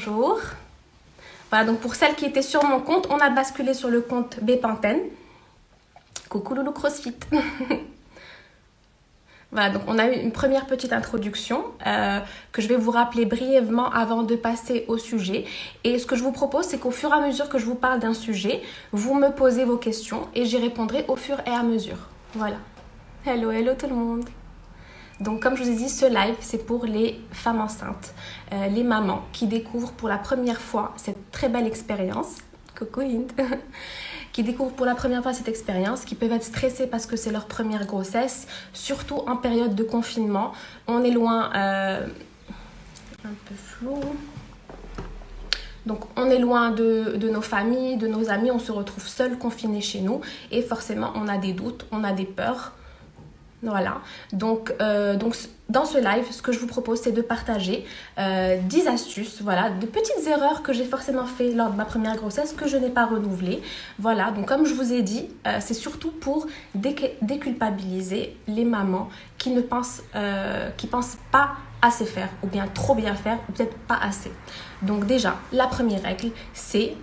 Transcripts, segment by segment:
bonjour. Voilà, donc pour celles qui étaient sur mon compte, on a basculé sur le compte Bepanthen. Coucou Loulou CrossFit. Voilà, donc on a eu une première petite introduction que je vais vous rappeler brièvement avant de passer au sujet. Et ce que je vous propose, c'est qu'au fur et à mesure que je vous parle d'un sujet, vous me posez vos questions et j'y répondrai au fur et à mesure. Voilà. Hello, hello tout le monde. Donc comme je vous ai dit, ce live, c'est pour les femmes enceintes, les mamans qui découvrent pour la première fois cette très belle expérience. Coucou Inde. Qui découvrent pour la première fois cette expérience, qui peuvent être stressées parce que c'est leur première grossesse, surtout en période de confinement. On est loin, un peu flou. Donc on est loin de nos familles, de nos amis, on se retrouve seuls, confinés chez nous et forcément on a des doutes, on a des peurs. Voilà, donc dans ce live, ce que je vous propose, c'est de partager 10 astuces, voilà, de petites erreurs que j'ai forcément fait lors de ma première grossesse que je n'ai pas renouvelées. Voilà, donc comme je vous ai dit, c'est surtout pour déculpabiliser les mamans qui pensent pas assez faire, ou bien trop bien faire, ou peut-être pas assez. Donc déjà, la première règle, c'est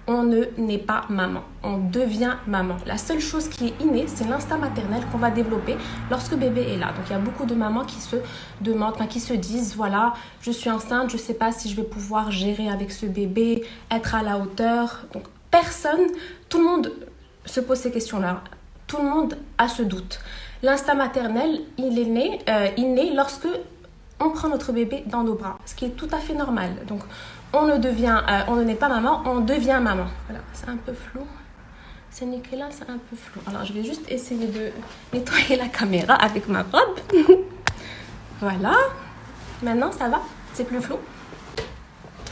on ne naît pas maman, on devient maman. La seule chose qui est innée, c'est l'instinct maternel qu'on va développer lorsque bébé est là. Donc il y a beaucoup de mamans qui se demandent, qui se disent, voilà, je suis enceinte, je ne sais pas si je vais pouvoir gérer avec ce bébé, être à la hauteur. Donc personne, tout le monde se pose ces questions-là. Tout le monde a ce doute. L'instinct maternel, il est né lorsque on prend notre bébé dans nos bras, ce qui est tout à fait normal. Donc on ne naît pas maman, on devient maman. Voilà, c'est un peu flou. C'est nickel, c'est un peu flou. Alors, je vais juste essayer de nettoyer la caméra avec ma robe. Voilà. Maintenant, ça va? C'est plus flou?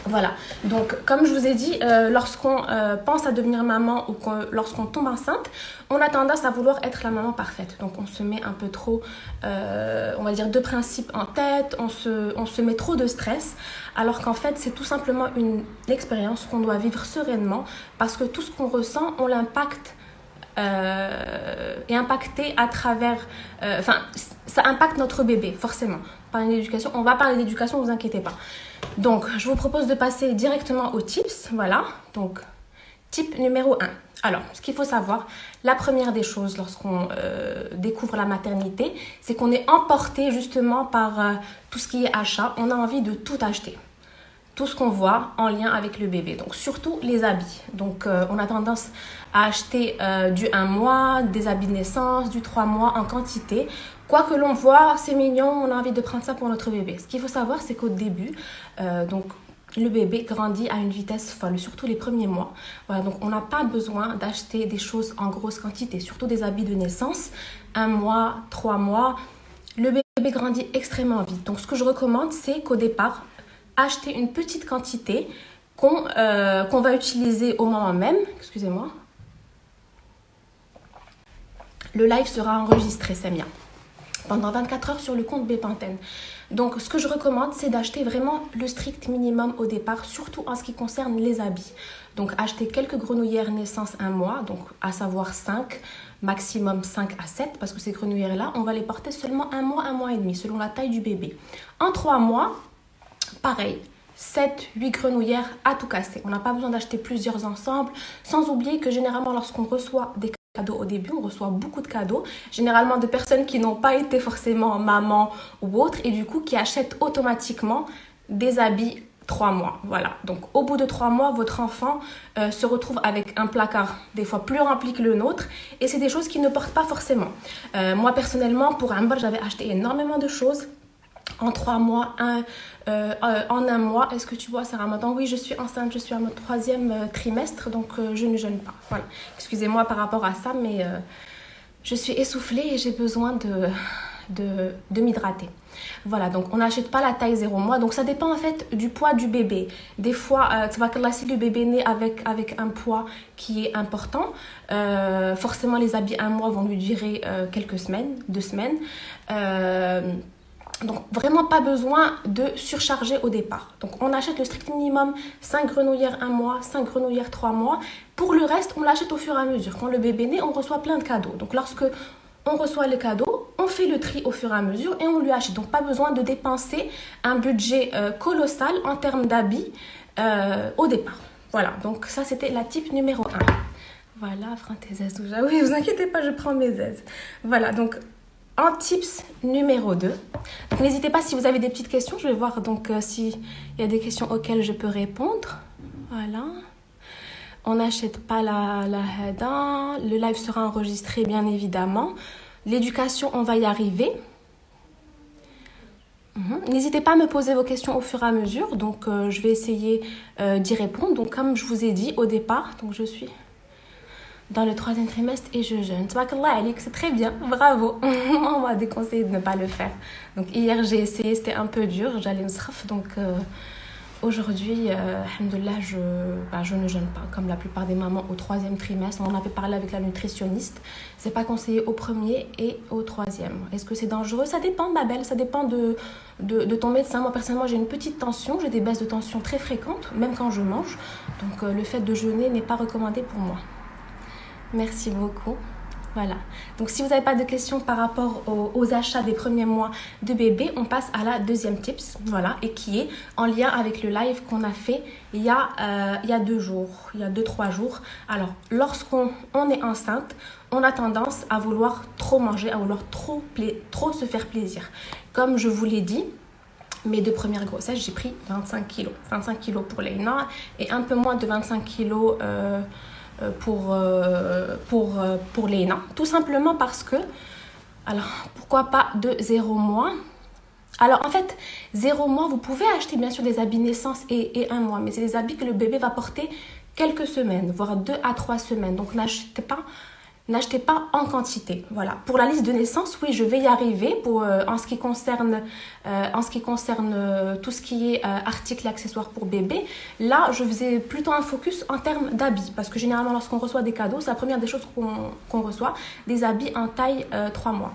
Voilà. Donc, comme je vous ai dit, lorsqu'on pense à devenir maman ou lorsqu'on tombe enceinte, on a tendance à vouloir être la maman parfaite. Donc, on se met un peu trop, on va dire, de principes en tête. On se met trop de stress. Alors qu'en fait, c'est tout simplement une expérience qu'on doit vivre sereinement parce que tout ce qu'on ressent, on l'impacte est impacté à travers... ça impacte notre bébé, forcément. On va parler d'éducation, ne vous inquiétez pas. Donc, je vous propose de passer directement aux tips. Voilà, donc, tip numéro 1. Alors, ce qu'il faut savoir, la première des choses lorsqu'on découvre la maternité, c'est qu'on est emporté justement par tout ce qui est achat. On a envie de tout acheter. Tout ce qu'on voit en lien avec le bébé. Donc, surtout les habits. Donc, on a tendance à acheter du 1 mois, des habits de naissance, du 3 mois en quantité. Quoi que l'on voit, c'est mignon, on a envie de prendre ça pour notre bébé. Ce qu'il faut savoir, c'est qu'au début, le bébé grandit à une vitesse folle, surtout les premiers mois. Voilà, donc on n'a pas besoin d'acheter des choses en grosse quantité, surtout des habits de naissance. 1 mois, 3 mois, le bébé grandit extrêmement vite. Donc, ce que je recommande, c'est qu'au départ, acheter une petite quantité qu'on va utiliser au moment même. Excusez-moi. Le live sera enregistré, c'est bien. Pendant 24 heures sur le compte Bepanthen. Donc, ce que je recommande, c'est d'acheter vraiment le strict minimum au départ, surtout en ce qui concerne les habits. Donc, acheter quelques grenouillères naissance 1 mois, donc à savoir 5, maximum 5 à 7, parce que ces grenouillères-là, on va les porter seulement 1 mois et demi, selon la taille du bébé. En 3 mois, pareil, 7, 8 grenouillères à tout casser. On n'a pas besoin d'acheter plusieurs ensembles, sans oublier que généralement, lorsqu'on reçoit des cadeaux au début, on reçoit beaucoup de cadeaux, généralement de personnes qui n'ont pas été forcément maman ou autre, et du coup qui achètent automatiquement des habits 3 mois. Voilà, donc au bout de 3 mois, votre enfant se retrouve avec un placard des fois plus rempli que le nôtre, et c'est des choses qu'il ne porte pas forcément. Moi personnellement, pour Amber, j'avais acheté énormément de choses en 3 mois, en 1 mois. Est-ce que tu vois, Sarah Ramadan? Oui, je suis enceinte, je suis à mon 3e trimestre, donc je ne jeûne pas. Voilà. Excusez-moi par rapport à ça, mais je suis essoufflée et j'ai besoin de m'hydrater. Voilà, donc on n'achète pas la taille 0 mois. Donc ça dépend en fait du poids du bébé. Des fois, si le bébé naît avec un poids qui est important, forcément les habits 1 mois vont lui durer quelques semaines, 2 semaines. Donc, vraiment pas besoin de surcharger au départ. Donc, on achète le strict minimum 5 grenouillères 1 mois, 5 grenouillères 3 mois. Pour le reste, on l'achète au fur et à mesure. Quand le bébé naît, on reçoit plein de cadeaux. Donc, lorsque on reçoit les cadeaux, on fait le tri au fur et à mesure et on lui achète. Donc, pas besoin de dépenser un budget colossal en termes d'habits au départ. Voilà, donc ça c'était la type numéro 1. Voilà, prends tes aises. Oui, vous inquiétez pas, je prends mes aises. Voilà, donc en tips numéro 2. Donc n'hésitez pas si vous avez des petites questions. Je vais voir donc s'il y a des questions auxquelles je peux répondre. Voilà. On n'achète pas la hada. Le live sera enregistré bien évidemment. L'éducation, on va y arriver. N'hésitez pas à me poser vos questions au fur et à mesure. Donc je vais essayer d'y répondre. Donc comme je vous ai dit au départ, donc je suis dans le 3e trimestre et je jeûne. C'est très bien, bravo. On m'a déconseillé de ne pas le faire. Donc hier j'ai essayé, c'était un peu dur, j'allais me sraf. Donc aujourd'hui, alhamdoulilah, je ne jeûne pas. Comme la plupart des mamans au 3e trimestre, on en avait parlé avec la nutritionniste. C'est pas conseillé au 1er et au 3e. Est-ce que c'est dangereux? Ça dépend, ma belle, ça dépend de ton médecin. Moi personnellement, j'ai une petite tension, j'ai des baisses de tension très fréquentes, même quand je mange. Donc le fait de jeûner n'est pas recommandé pour moi. Merci beaucoup. Voilà. Donc, si vous n'avez pas de questions par rapport aux achats des premiers mois de bébé, on passe à la 2e tips. Voilà. Et qui est en lien avec le live qu'on a fait il y a 2 jours, il y a 2-3 jours. Alors, lorsqu'on est enceinte, on a tendance à vouloir trop manger, à vouloir trop se faire plaisir. Comme je vous l'ai dit, mes 2 premières grossesses, j'ai pris 25 kilos. 25 kilos pour Léna et un peu moins de 25 kilos pour Léna, tout simplement parce que, alors pourquoi pas de 0 mois. Alors en fait 0 mois, vous pouvez acheter bien sûr des habits naissance et 1 mois, mais c'est des habits que le bébé va porter quelques semaines, voire 2 à 3 semaines, donc n'achetez pas en quantité. Voilà. Pour la liste de naissance, oui, je vais y arriver. En ce qui concerne tout ce qui est articles et accessoires pour bébé, là, je faisais plutôt un focus en termes d'habits. Parce que généralement, lorsqu'on reçoit des cadeaux, c'est la première des choses qu'on reçoit, des habits en taille 3 mois.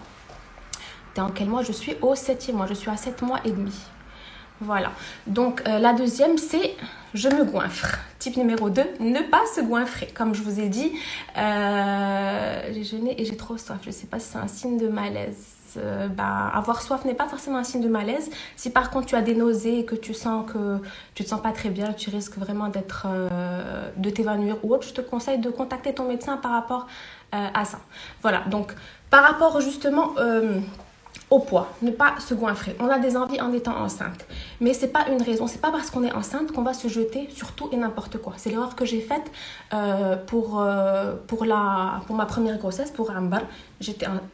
T'es en quel mois? Je suis au 7e mois. Je suis à 7 mois et demi. Voilà. Donc, la deuxième, c'est je me goinfre. Type numéro 2, ne pas se goinfrer. Comme je vous ai dit, j'ai jeûné et j'ai trop soif. Je ne sais pas si c'est un signe de malaise. Avoir soif n'est pas forcément un signe de malaise. Si par contre tu as des nausées et que tu sens que tu te sens pas très bien, tu risques vraiment de t'évanouir ou autre, je te conseille de contacter ton médecin par rapport à ça. Voilà. Donc, par rapport justement au poids, ne pas se goinfrer. On a des envies en étant enceinte, mais c'est pas une raison. C'est pas parce qu'on est enceinte qu'on va se jeter sur tout et n'importe quoi. C'est l'erreur que j'ai faite pour ma première grossesse, pour Ambar.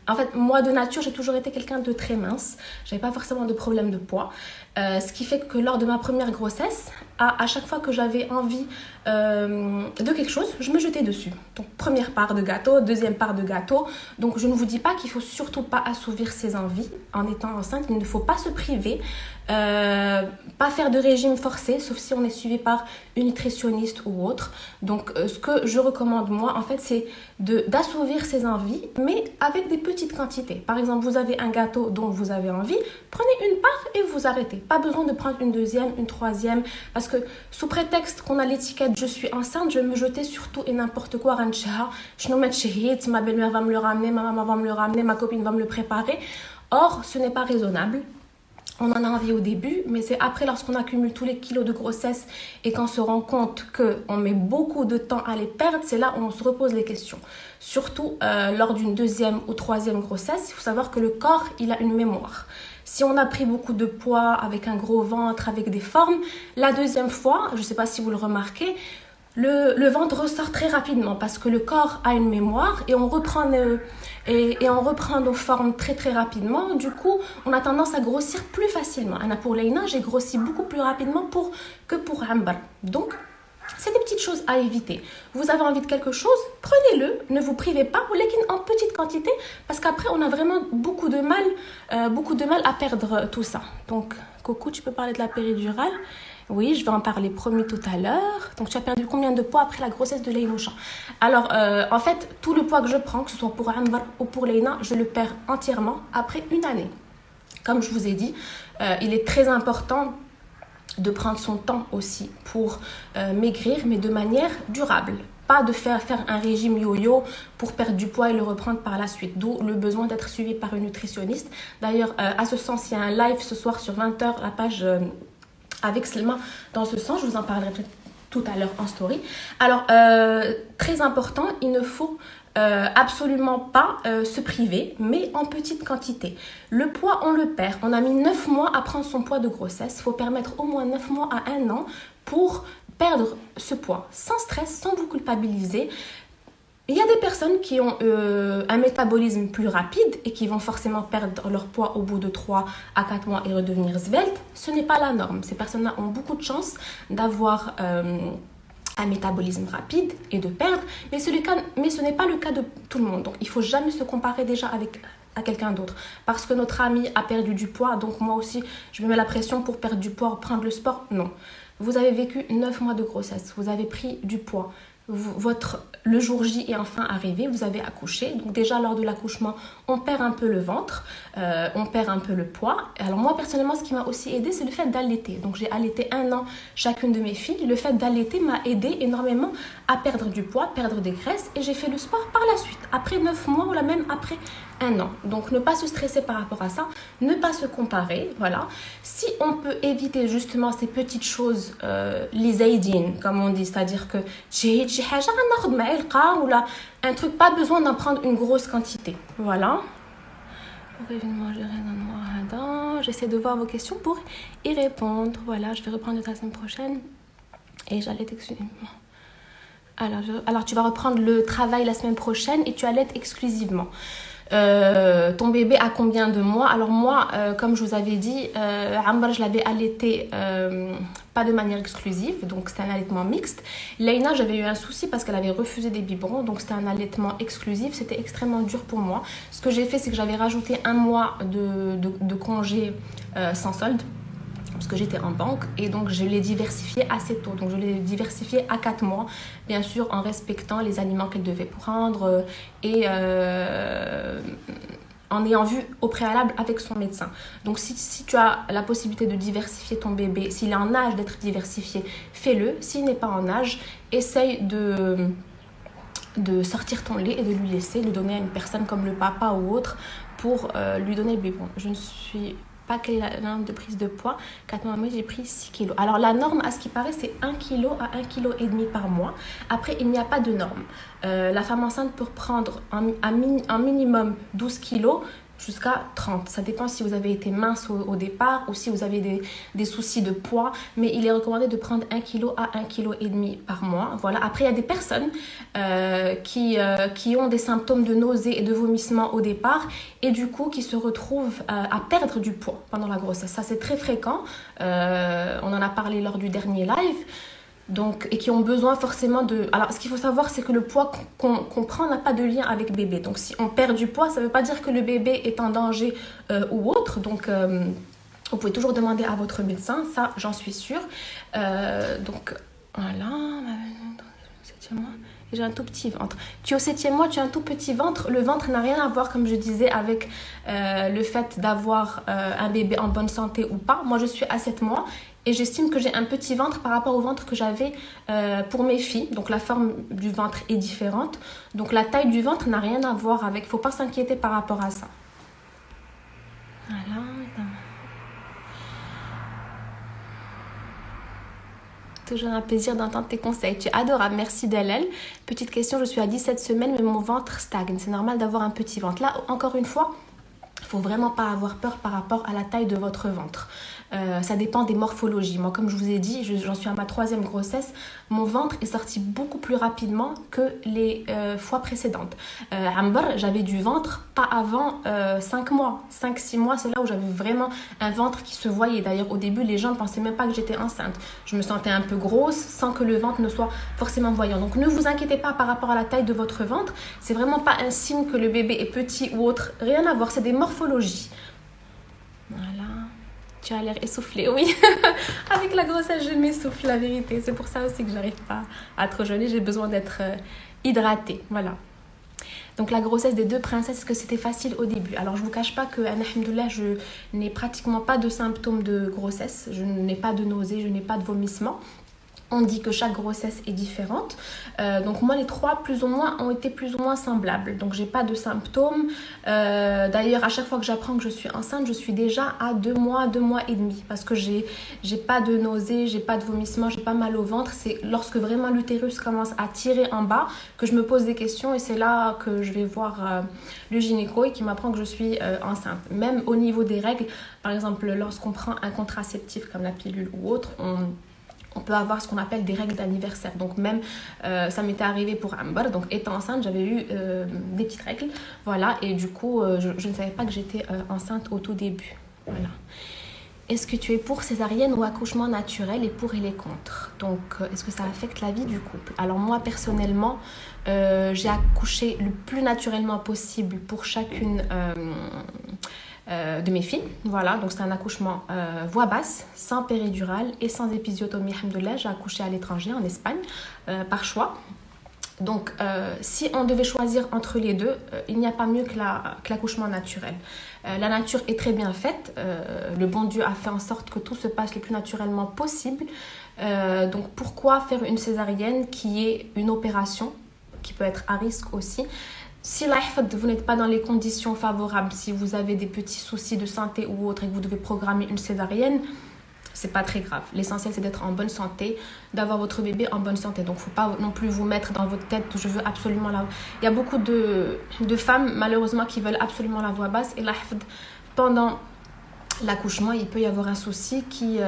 En fait, moi de nature, j'ai toujours été quelqu'un de très mince. J'avais pas forcément de problème de poids. Ce qui fait que lors de ma première grossesse, à chaque fois que j'avais envie de quelque chose, je me jetais dessus. Donc, première part de gâteau, deuxième part de gâteau. Donc, je ne vous dis pas qu'il faut surtout pas assouvir ses envies en étant enceinte. Il ne faut pas se priver, pas faire de régime forcé, sauf si on est suivi par une nutritionniste ou autre. Donc, ce que je recommande moi, en fait, c'est d'assouvir ses envies, mais avec des petites quantités. Par exemple, vous avez un gâteau dont vous avez envie, prenez une part et vous arrêtez. Pas besoin de prendre une deuxième, une troisième, parce que sous prétexte qu'on a l'étiquette je suis enceinte, je vais me jeter sur tout et n'importe quoi. Ma belle-mère va me le ramener, ma maman va me le ramener, ma copine va me le préparer. Or, ce n'est pas raisonnable. On en a envie au début, mais c'est après lorsqu'on accumule tous les kilos de grossesse et qu'on se rend compte qu'on met beaucoup de temps à les perdre, c'est là où on se repose les questions. Surtout lors d'une 2e ou 3e grossesse, il faut savoir que le corps, il a une mémoire. Si on a pris beaucoup de poids avec un gros ventre, avec des formes, la 2e fois, je ne sais pas si vous le remarquez, le ventre ressort très rapidement parce que le corps a une mémoire et on reprend nos formes très très rapidement. Du coup, on a tendance à grossir plus facilement. Pour Léna, j'ai grossi beaucoup plus rapidement que pour Ambar. Donc, c'est des petites choses à éviter. Vous avez envie de quelque chose, prenez-le, ne vous privez pas, ou en petite quantité, parce qu'après, on a vraiment beaucoup de mal à perdre tout ça. Donc, Coco, tu peux parler de la péridurale? Oui, je vais en parler, promis, tout à l'heure. Donc, tu as perdu combien de poids après la grossesse de Léna? Alors, en fait, tout le poids que je prends, que ce soit pour Ambar ou pour Léna, je le perds entièrement après une année. Comme je vous ai dit, il est très important de prendre son temps aussi pour maigrir, mais de manière durable. Pas de faire un régime yo-yo pour perdre du poids et le reprendre par la suite. D'où le besoin d'être suivi par une nutritionniste. D'ailleurs, à ce sens, il y a un live ce soir sur 20h, la page avec Selma dans ce sens. Je vous en parlerai peut-être tout à l'heure en story. Alors, très important, il ne faut absolument pas se priver, mais en petite quantité. Le poids, on le perd. On a mis 9 mois à prendre son poids de grossesse. Il faut permettre au moins 9 mois à 1 an pour perdre ce poids, sans stress, sans vous culpabiliser. Il y a des personnes qui ont un métabolisme plus rapide et qui vont forcément perdre leur poids au bout de 3 à 4 mois et redevenir svelte. Ce n'est pas la norme. Ces personnes-là ont beaucoup de chance d'avoir un métabolisme rapide et de perdre, mais ce n'est pas le cas de tout le monde. Donc, il ne faut jamais se comparer déjà à quelqu'un d'autre. Parce que notre ami a perdu du poids, donc moi aussi, je me mets la pression pour perdre du poids, prendre le sport. Non. Vous avez vécu 9 mois de grossesse, vous avez pris du poids. Le jour J est enfin arrivé, vous avez accouché. Donc déjà, lors de l'accouchement, on perd un peu le ventre, on perd un peu le poids. Alors moi, personnellement, ce qui m'a aussi aidé, c'est le fait d'allaiter. Donc j'ai allaité 1 an chacune de mes filles. Le fait d'allaiter m'a aidé énormément à perdre du poids, perdre des graisses. Et j'ai fait le sport par la suite, après 9 mois ou même après 1 an. Donc ne pas se stresser par rapport à ça, ne pas se comparer, voilà. Si on peut éviter justement ces petites choses, les aidines, comme on dit, c'est-à-dire que un truc, pas besoin d'en prendre une grosse quantité, voilà. J'essaie de voir vos questions pour y répondre, voilà. Je vais reprendre la semaine prochaine et j'allais t'excuser. Alors tu vas reprendre le travail la semaine prochaine et tu allaites exclusivement. Ton bébé a combien de mois? Alors moi, comme je vous avais dit, Ambar, je l'avais allaité pas de manière exclusive, donc c'était un allaitement mixte. Leïna, j'avais eu un souci parce qu'elle avait refusé des biberons, donc c'était un allaitement exclusif. C'était extrêmement dur pour moi. Ce que j'ai fait, c'est que j'avais rajouté 1 mois de congé sans solde, parce que j'étais en banque, et donc je l'ai diversifié assez tôt. Donc je l'ai diversifié à 4 mois, bien sûr en respectant les aliments qu'elle devait prendre et en ayant vu au préalable avec son médecin. Donc si tu as la possibilité de diversifier ton bébé, s'il est en âge d'être diversifié, fais-le. S'il n'est pas en âge, essaye de sortir ton lait et de lui laisser, de donner à une personne comme le papa ou autre pour lui donner le biberon. Je ne suis pas quelle est la norme de prise de poids. 4 mois, moi j'ai pris 6 kg. Alors la norme, à ce qui paraît, c'est 1 kg à 1,5 kg par mois. Après, il n'y a pas de norme. La femme enceinte peut prendre un minimum 12 kg jusqu'à 30. Ça dépend si vous avez été mince au départ ou si vous avez des soucis de poids. Mais il est recommandé de prendre 1 kg à 1,5 kg par mois. Voilà. Après, il y a des personnes qui ont des symptômes de nausées et de vomissements au départ et du coup qui se retrouvent à perdre du poids pendant la grossesse. Ça, c'est très fréquent. On en a parlé lors du dernier live. Donc, et qui ont besoin forcément de... Alors, ce qu'il faut savoir, c'est que le poids qu'on prend n'a pas de lien avec bébé. Donc, si on perd du poids, ça ne veut pas dire que le bébé est en danger ou autre. Donc, vous pouvez toujours demander à votre médecin. Ça, j'en suis sûre. Donc, voilà. 7e mois. J'ai un tout petit ventre. Tu es au 7e mois, tu as un tout petit ventre. Le ventre n'a rien à voir, comme je disais, avec le fait d'avoir un bébé en bonne santé ou pas. Moi, je suis à 7 mois. Et j'estime que j'ai un petit ventre par rapport au ventre que j'avais pour mes filles. Donc la forme du ventre est différente. Donc la taille du ventre n'a rien à voir avec. Il ne faut pas s'inquiéter par rapport à ça. Voilà. Toujours un plaisir d'entendre tes conseils. Tu es adorable. Merci Dalel. Petite question, je suis à 17 semaines mais mon ventre stagne. C'est normal d'avoir un petit ventre. Là, encore une fois, il ne faut vraiment pas avoir peur par rapport à la taille de votre ventre. Ça dépend des morphologies. Moi, comme je vous ai dit, j'en suis à ma 3e grossesse. Mon ventre est sorti beaucoup plus rapidement que les fois précédentes. Amber, j'avais du ventre pas avant 5 mois. 5-6 mois, c'est là où j'avais vraiment un ventre qui se voyait. D'ailleurs, au début, les gens ne pensaient même pas que j'étais enceinte. Je me sentais un peu grosse sans que le ventre ne soit forcément voyant. Donc, ne vous inquiétez pas par rapport à la taille de votre ventre. C'est vraiment pas un signe que le bébé est petit ou autre. Rien à voir, c'est des morphologies. Voilà. Tu as l'air essoufflée, oui. Avec la grossesse, je m'essouffle, la vérité. C'est pour ça aussi que j'arrive pas à trop jeûner. J'ai besoin d'être hydratée. Voilà. Donc la grossesse des 2 princesses, est-ce que c'était facile au début? Alors je vous cache pas que, alhamdoulilah, je n'ai pratiquement pas de symptômes de grossesse. Je n'ai pas de nausées, je n'ai pas de vomissements. On dit que chaque grossesse est différente. Donc moi, les 3 plus ou moins ont été plus ou moins semblables. Donc j'ai pas de symptômes. D'ailleurs, à chaque fois que j'apprends que je suis enceinte, je suis déjà à 2 mois, 2 mois et demi. Parce que j'ai pas de nausées, j'ai pas de vomissements, j'ai pas mal au ventre. C'est lorsque vraiment l'utérus commence à tirer en bas que je me pose des questions. Et c'est là que je vais voir le gynéco et qui m'apprend que je suis enceinte. Même au niveau des règles, par exemple, lorsqu'on prend un contraceptif comme la pilule ou autre, on peut avoir ce qu'on appelle des règles d'anniversaire. Donc même, ça m'était arrivé pour Amber. Donc étant enceinte, j'avais eu des petites règles. Voilà, et du coup, je ne savais pas que j'étais enceinte au tout début. Voilà. Est-ce que tu es pour césarienne ou accouchement naturel, et pour et les contre? Donc, est-ce que ça affecte la vie du couple? Alors moi, personnellement, j'ai accouché le plus naturellement possible pour chacune de mes filles. Voilà, donc c'est un accouchement voix basse, sans péridurale et sans épisiotomie. Alhamdoulilah, j'ai accouché à l'étranger, en Espagne, par choix. Donc, si on devait choisir entre les deux, il n'y a pas mieux que l'accouchement naturel. La nature est très bien faite. Le bon Dieu a fait en sorte que tout se passe le plus naturellement possible. Donc, pourquoi faire une césarienne qui est une opération qui peut être à risque aussi? Si vous n'êtes pas dans les conditions favorables, si vous avez des petits soucis de santé ou autre et que vous devez programmer une césarienne, c'est pas très grave. L'essentiel, c'est d'être en bonne santé, d'avoir votre bébé en bonne santé. Donc, il ne faut pas non plus vous mettre dans votre tête, je veux absolument la... Il y a beaucoup de femmes, malheureusement, qui veulent absolument la voix basse. Et pendant l'accouchement, il peut y avoir un souci qui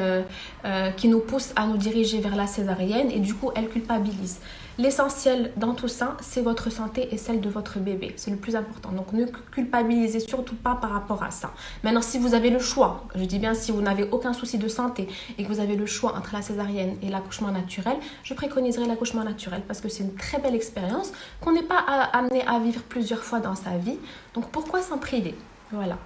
nous pousse à nous diriger vers la césarienne et du coup, elle culpabilise. L'essentiel dans tout ça, c'est votre santé et celle de votre bébé. C'est le plus important. Donc, ne culpabilisez surtout pas par rapport à ça. Maintenant, si vous avez le choix, je dis bien si vous n'avez aucun souci de santé et que vous avez le choix entre la césarienne et l'accouchement naturel, je préconiserai l'accouchement naturel parce que c'est une très belle expérience qu'on n'est pas amené à vivre plusieurs fois dans sa vie. Donc, pourquoi s'en priver? Voilà.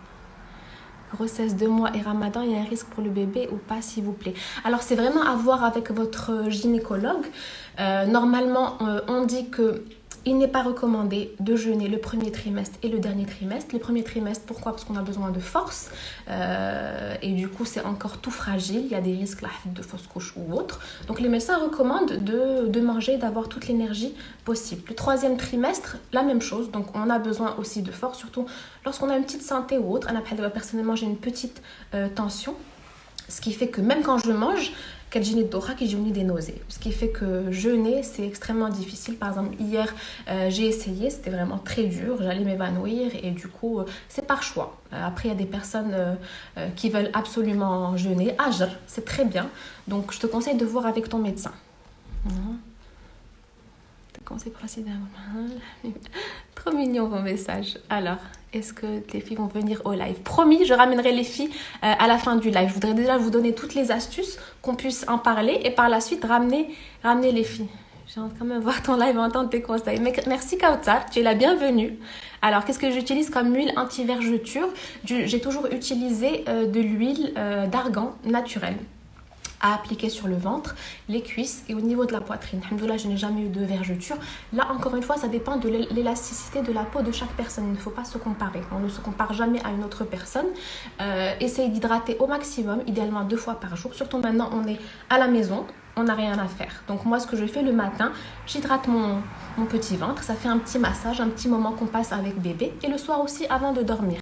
Grossesse 2 mois et Ramadan, il y a un risque pour le bébé ou pas, s'il vous plaît? Alors, c'est vraiment à voir avec votre gynécologue. Normalement, on dit que il n'est pas recommandé de jeûner le premier trimestre et le dernier trimestre. Le premier trimestre, pourquoi? Parce qu'on a besoin de force. Et du coup, c'est encore tout fragile. Il y a des risques de fausse couche ou autre. Donc, les médecins recommandent de manger, d'avoir toute l'énergie possible. Le troisième trimestre, la même chose. Donc, on a besoin aussi de force, surtout lorsqu'on a une petite santé ou autre. Personnellement, j'ai une petite tension. Ce qui fait que même quand je mange, j'ai des nausées. Ce qui fait que jeûner, c'est extrêmement difficile. Par exemple, hier, j'ai essayé, c'était vraiment très dur. J'allais m'évanouir et du coup, c'est par choix. Après, il y a des personnes qui veulent absolument jeûner. Ajr, c'est très bien. Donc, je te conseille de voir avec ton médecin. Conseil précédent. Trop mignon vos messages. Alors, est-ce que les filles vont venir au live? Promis, je ramènerai les filles à la fin du live. Je voudrais déjà vous donner toutes les astuces, qu'on puisse en parler et par la suite ramener les filles. J'ai envie quand même voir ton live et entendre tes conseils. Merci Kautsar, tu es la bienvenue. Alors, qu'est-ce que j'utilise comme huile anti-vergeture? J'ai toujours utilisé de l'huile d'argan naturelle à appliquer sur le ventre, les cuisses et au niveau de la poitrine. Alhamdoulilah, je n'ai jamais eu de vergeture. Là, encore une fois, ça dépend de l'élasticité de la peau de chaque personne. Il ne faut pas se comparer. On ne se compare jamais à une autre personne. Essayez d'hydrater au maximum, idéalement 2 fois par jour. Surtout maintenant, on est à la maison, on n'a rien à faire. Donc moi, ce que je fais le matin, j'hydrate mon petit ventre. Ça fait un petit massage, un petit moment qu'on passe avec bébé. Et le soir aussi, avant de dormir.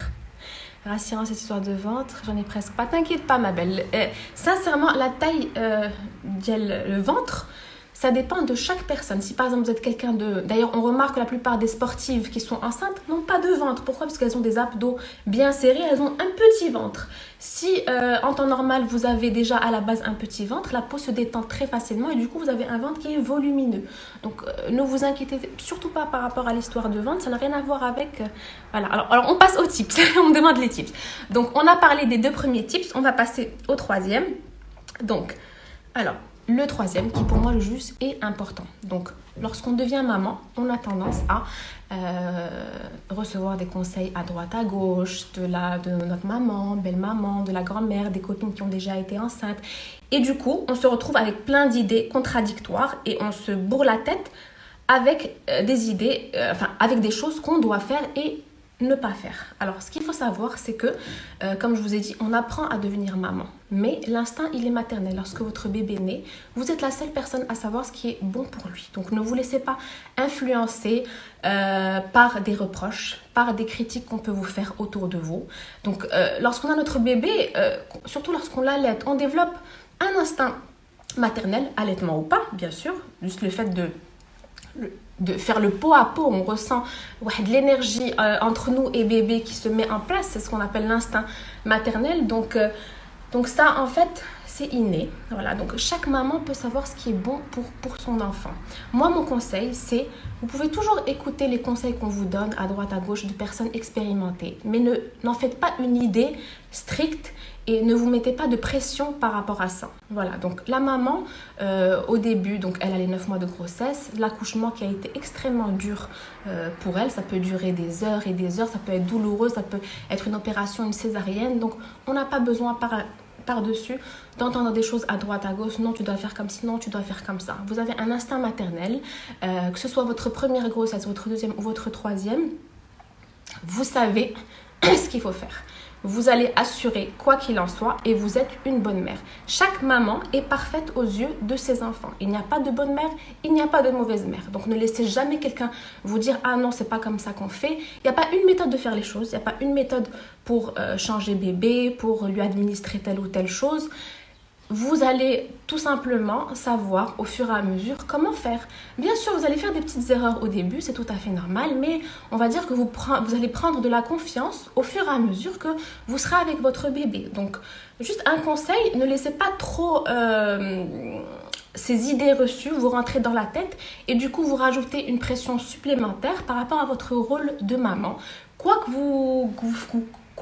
Rassurant cette histoire de ventre, j'en ai presque pas. T'inquiète pas ma belle. Sincèrement, la taille le ventre, ça dépend de chaque personne. Si par exemple vous êtes quelqu'un de... D'ailleurs, on remarque que la plupart des sportives qui sont enceintes n'ont pas de ventre. Pourquoi? Parce qu'elles ont des abdos bien serrés, elles ont un petit ventre. Si en temps normal, vous avez déjà à la base un petit ventre, la peau se détend très facilement et du coup, vous avez un ventre qui est volumineux. Donc, ne vous inquiétez surtout pas par rapport à l'histoire de ventre. Ça n'a rien à voir avec... Voilà. Alors, on passe aux tips. On me demande les tips. Donc, on a parlé des 2 premiers tips. On va passer au 3e. Donc, alors... Le 3e, qui pour moi le juste est important. Donc, lorsqu'on devient maman, on a tendance à recevoir des conseils à droite, à gauche, de notre maman, belle-maman, de la grand-mère, des copines qui ont déjà été enceintes. Et du coup, on se retrouve avec plein d'idées contradictoires et on se bourre la tête avec des idées, avec des choses qu'on doit faire et ne pas faire. Alors, ce qu'il faut savoir, c'est que, comme je vous ai dit, on apprend à devenir maman. Mais l'instinct, il est maternel. Lorsque votre bébé naît, vous êtes la seule personne à savoir ce qui est bon pour lui. Donc, ne vous laissez pas influencer par des reproches, par des critiques qu'on peut vous faire autour de vous. Donc, lorsqu'on a notre bébé, surtout lorsqu'on l'allaite, on développe un instinct maternel, allaitement ou pas, bien sûr. Juste le fait de faire le pot à pot, on ressent de l'énergie entre nous et bébé qui se met en place, c'est ce qu'on appelle l'instinct maternel. Donc ça, en fait, c'est inné. Voilà, donc chaque maman peut savoir ce qui est bon pour son enfant. Moi, mon conseil, c'est, vous pouvez toujours écouter les conseils qu'on vous donne à droite, à gauche de personnes expérimentées, mais n'en faites pas une idée stricte et ne vous mettez pas de pression par rapport à ça. Voilà, donc la maman, au début, donc elle a les 9 mois de grossesse, l'accouchement qui a été extrêmement dur pour elle, ça peut durer des heures et des heures, ça peut être douloureux, ça peut être une opération, une césarienne, donc on n'a pas besoin par-dessus d'entendre des choses à droite, à gauche, non tu dois faire comme ci, non tu dois faire comme ça. Vous avez un instinct maternel, que ce soit votre première grossesse, votre deuxième ou votre troisième, vous savez ce qu'il faut faire. Vous allez assurer quoi qu'il en soit et vous êtes une bonne mère. Chaque maman est parfaite aux yeux de ses enfants. Il n'y a pas de bonne mère, il n'y a pas de mauvaise mère. Donc ne laissez jamais quelqu'un vous dire « Ah non, c'est pas comme ça qu'on fait ». Il n'y a pas une méthode de faire les choses, il n'y a pas une méthode pour changer bébé, pour lui administrer telle ou telle chose. Vous allez tout simplement savoir au fur et à mesure comment faire. Bien sûr, vous allez faire des petites erreurs au début, c'est tout à fait normal, mais on va dire que vous allez prendre de la confiance au fur et à mesure que vous serez avec votre bébé. Donc, juste un conseil, ne laissez pas trop ces idées reçues vous rentrer dans la tête et du coup, vous rajoutez une pression supplémentaire par rapport à votre rôle de maman. Quoi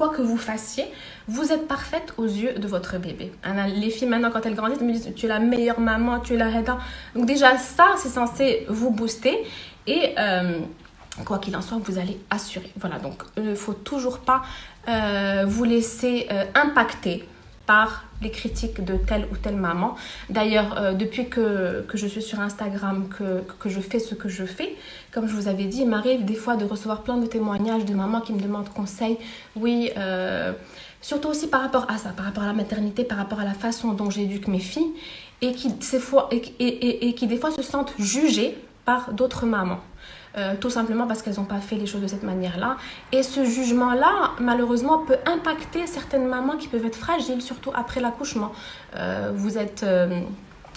que vous fassiez, vous êtes parfaite aux yeux de votre bébé. Les filles maintenant quand elles grandissent, elles me disent tu es la meilleure maman, tu es la Reda. Donc déjà ça c'est censé vous booster et quoi qu'il en soit vous allez assurer. Voilà, donc il ne faut toujours pas vous laisser impacter par les critiques de telle ou telle maman. D'ailleurs, depuis que je suis sur Instagram, que je fais ce que je fais, comme je vous avais dit, il m'arrive des fois de recevoir plein de témoignages de mamans qui me demandent conseil. Oui, surtout aussi par rapport à ça, par rapport à la maternité, par rapport à la façon dont j'éduque mes filles et qui des fois se sentent jugées par d'autres mamans. Tout simplement parce qu'elles n'ont pas fait les choses de cette manière-là. Et ce jugement-là, malheureusement, peut impacter certaines mamans qui peuvent être fragiles, surtout après l'accouchement. Vous êtes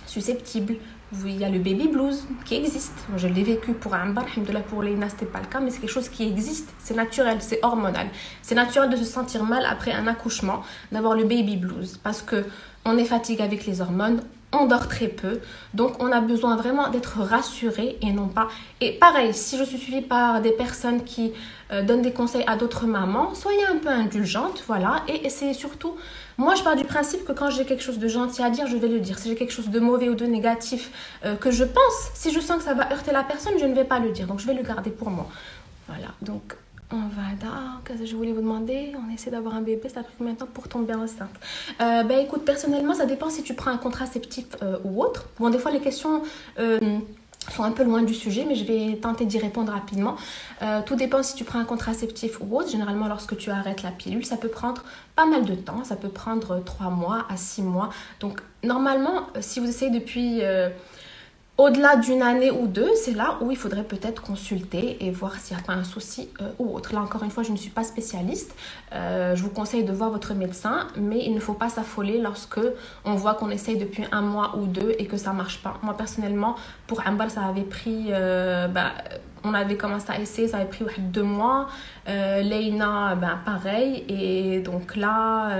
susceptible. Il y a le baby blues qui existe. Je l'ai vécu pour Ambar, alhamdoulilah, pour Léna, ce n'était pas le cas, mais c'est quelque chose qui existe. C'est naturel, c'est hormonal. C'est naturel de se sentir mal après un accouchement, d'avoir le baby blues, parce qu'on est fatigué avec les hormones, on dort très peu, donc on a besoin vraiment d'être rassuré et non pas... Et pareil, si je suis suivie par des personnes qui donnent des conseils à d'autres mamans, soyez un peu indulgente, voilà, et essayez surtout... Moi, je pars du principe que quand j'ai quelque chose de gentil à dire, je vais le dire. Si j'ai quelque chose de mauvais ou de négatif que je pense, si je sens que ça va heurter la personne, je ne vais pas le dire, donc je vais le garder pour moi. Voilà, donc... On va là, qu'est-ce que je voulais vous demander? On essaie d'avoir un bébé, ça a pris combien de temps pour tomber enceinte? Écoute, personnellement, ça dépend si tu prends un contraceptif ou autre. Bon, des fois, les questions sont un peu loin du sujet, mais je vais tenter d'y répondre rapidement. Tout dépend si tu prends un contraceptif ou autre. Généralement, lorsque tu arrêtes la pilule, ça peut prendre pas mal de temps. Ça peut prendre 3 mois à 6 mois. Donc, normalement, si vous essayez depuis... au-delà d'une année ou deux, c'est là où il faudrait peut-être consulter et voir s'il n'y a pas un souci ou autre. Là, encore une fois, je ne suis pas spécialiste. Je vous conseille de voir votre médecin, mais il ne faut pas s'affoler lorsque on voit qu'on essaye depuis 1 mois ou 2 et que ça ne marche pas. Moi, personnellement, pour Ambar, ça avait pris... on avait commencé à essayer, ça avait pris 2 mois. Léna, pareil. Et donc là...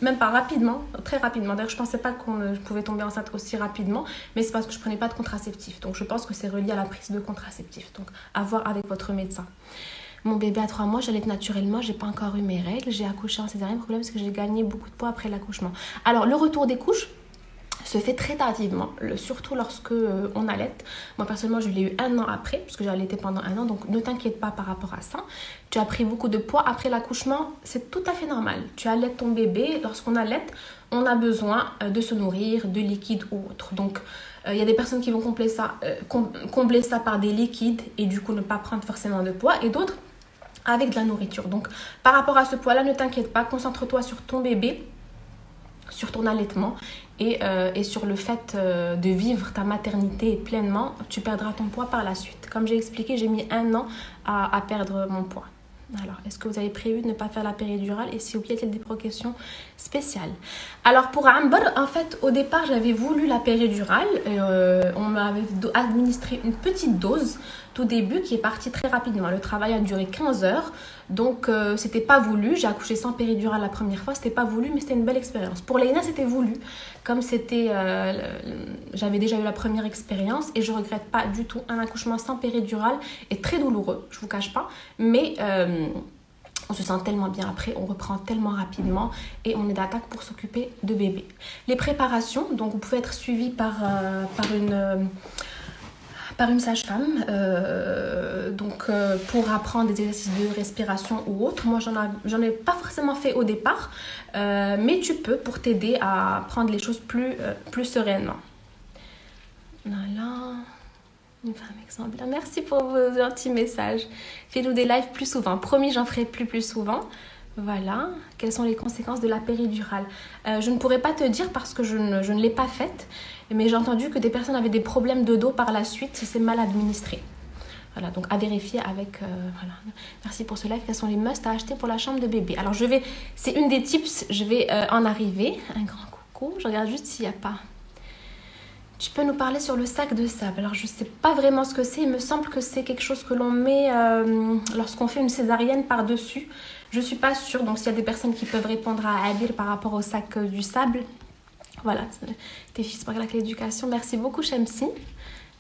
même pas rapidement, très rapidement. D'ailleurs, je pensais pas qu'on pouvait tomber enceinte aussi rapidement, mais c'est parce que je prenais pas de contraceptif. Donc, je pense que c'est relié à la prise de contraceptif. Donc, à voir avec votre médecin. Mon bébé à 3 mois, j'allaite naturellement, j'ai pas encore eu mes règles. J'ai accouché en césarienne. Le problème, c'est que j'ai gagné beaucoup de poids après l'accouchement. Alors, le retour des couches, se fait très tardivement, surtout lorsque on allaite. Moi personnellement je l'ai eu 1 an après, parce que j'ai allaité pendant 1 an, donc ne t'inquiète pas par rapport à ça. Tu as pris beaucoup de poids après l'accouchement, c'est tout à fait normal. Tu allaites ton bébé, lorsqu'on allaite, on a besoin de se nourrir, de liquide ou autre. Donc il y a des personnes qui vont combler ça par des liquides et du coup ne pas prendre forcément de poids, et d'autres avec de la nourriture. Donc par rapport à ce poids-là, ne t'inquiète pas, concentre-toi sur ton bébé, sur ton allaitement et sur le fait de vivre ta maternité pleinement. Tu perdras ton poids par la suite. Comme j'ai expliqué, j'ai mis 1 an à perdre mon poids. Alors, est-ce que vous avez prévu de ne pas faire la péridurale? Et si oui, y a-t-il des précautions spéciales? Alors, pour Amber, en fait, au départ, j'avais voulu la péridurale. On m'avait administré une petite dose tout début qui est partie très rapidement. Le travail a duré 15 heures. Donc, c'était pas voulu. J'ai accouché sans péridurale la première fois. C'était pas voulu, mais c'était une belle expérience. Pour Léna, c'était voulu. Comme c'était... j'avais déjà eu la première expérience et je regrette pas du tout. Un accouchement sans péridurale est très douloureux, je vous cache pas. Mais... on se sent tellement bien après, on reprend tellement rapidement et on est d'attaque pour s'occuper de bébé. Les préparations, donc vous pouvez être suivi par une sage-femme pour apprendre des exercices de respiration ou autre. Moi, j'en ai pas forcément fait au départ, mais tu peux pour t'aider à prendre les choses plus sereinement. Voilà. Une femme exemplaire. Merci pour vos gentils messages. Fais-nous des lives plus souvent. Promis, j'en ferai plus souvent. Voilà. Quelles sont les conséquences de la péridurale? Je ne pourrais pas te dire parce que je ne l'ai pas faite. Mais j'ai entendu que des personnes avaient des problèmes de dos par la suite si c'est mal administré. Voilà, donc à vérifier avec... voilà. Merci pour ce live. Quels sont les musts à acheter pour la chambre de bébé? Alors, c'est une des tips. Je vais en arriver. Un grand coucou. Je regarde juste s'il n'y a pas... Tu peux nous parler sur le sac de sable? Alors, je ne sais pas vraiment ce que c'est. Il me semble que c'est quelque chose que l'on met lorsqu'on fait une césarienne par-dessus. Je ne suis pas sûre. Donc, s'il y a des personnes qui peuvent répondre à Adir par rapport au sac du sable. Voilà, tes fils par la clé d'éducation. Merci beaucoup, Shamsi.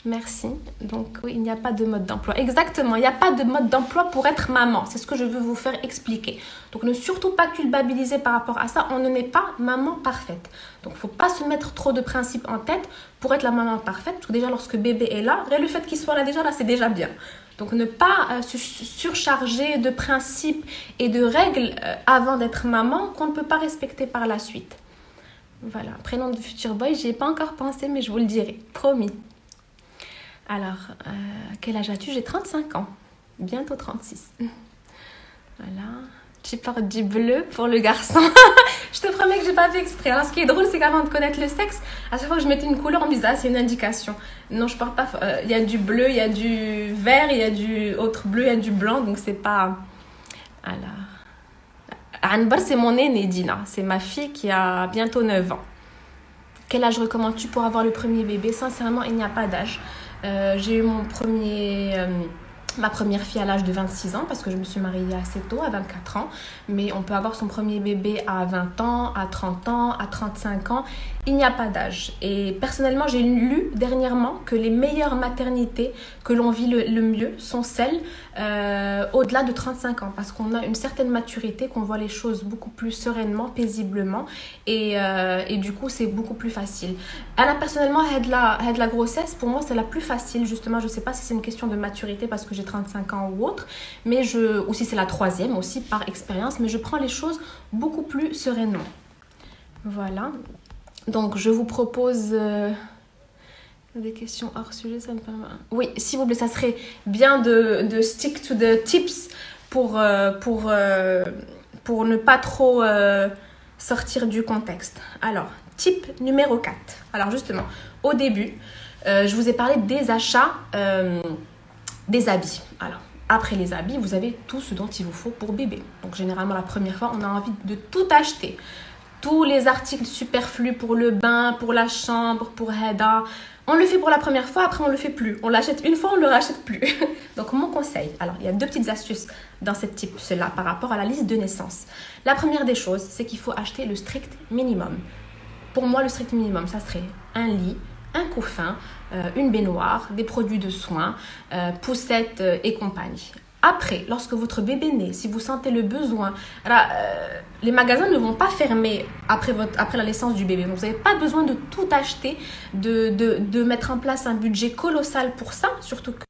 Merci. Donc, oui, il n'y a pas de mode d'emploi. Exactement, il n'y a pas de mode d'emploi pour être maman. C'est ce que je veux vous faire expliquer. Donc, ne surtout pas culpabiliser par rapport à ça. On ne met pas maman parfaite. Donc, il ne faut pas se mettre trop de principes en tête pour être la maman parfaite. Parce que déjà, lorsque bébé est là, le fait qu'il soit là déjà, là, c'est déjà bien. Donc, ne pas se surcharger de principes et de règles avant d'être maman qu'on ne peut pas respecter par la suite. Voilà, prénom de futur boy, j'y ai pas encore pensé, mais je vous le dirai. Promis. Alors, quel âge as-tu? J'ai 35 ans, bientôt 36. Voilà, tu portes du bleu pour le garçon. Je te promets que j'ai pas fait exprès. Alors, ce qui est drôle, c'est qu'avant de connaître le sexe, à chaque fois que je mettais une couleur, on me disait, ah, c'est une indication. Non, je porte pas. Il y a du bleu, il y a du vert, il y a du autre bleu, il y a du blanc, donc c'est pas. Alors, Anbar, c'est mon aînée, Dina. C'est ma fille qui a bientôt 9 ans. Quel âge recommandes-tu pour avoir le premier bébé? Sincèrement, il n'y a pas d'âge. J'ai eu ma première fille à l'âge de 26 ans parce que je me suis mariée assez tôt, à 24 ans. Mais on peut avoir son premier bébé à 20 ans, à 30 ans, à 35 ans. Il n'y a pas d'âge. Et personnellement, j'ai lu dernièrement que les meilleures maternités que l'on vit le mieux sont celles au-delà de 35 ans. Parce qu'on a une certaine maturité, qu'on voit les choses beaucoup plus sereinement, paisiblement. Et du coup, c'est beaucoup plus facile. Alors, personnellement, la grossesse, pour moi, c'est la plus facile. Justement, je ne sais pas si c'est une question de maturité parce que j'ai 35 ans ou autre. Ou si c'est la 3e aussi par expérience. Mais je prends les choses beaucoup plus sereinement. Voilà. Donc, je vous propose des questions hors sujet. Ça me permet... Oui, s'il vous plaît, ça serait bien de stick to the tips pour ne pas trop sortir du contexte. Alors, tip numéro 4. Alors, justement, au début, je vous ai parlé des achats des habits. Alors, après les habits, vous avez tout ce dont il vous faut pour bébé. Donc, généralement, la première fois, on a envie de tout acheter. Tous les articles superflus pour le bain, pour la chambre, pour Heda. On le fait pour la première fois, après on ne le fait plus. On l'achète une fois, on ne le rachète plus. Donc mon conseil, alors il y a 2 petites astuces dans cette type-là par rapport à la liste de naissance. La première des choses, c'est qu'il faut acheter le strict minimum. Pour moi, le strict minimum, ça serait un lit, un couffin, une baignoire, des produits de soins, poussettes et compagnie. Après, lorsque votre bébé naît, si vous sentez le besoin, là, les magasins ne vont pas fermer après la naissance du bébé. Donc, vous n'avez pas besoin de tout acheter, de mettre en place un budget colossal pour ça, surtout que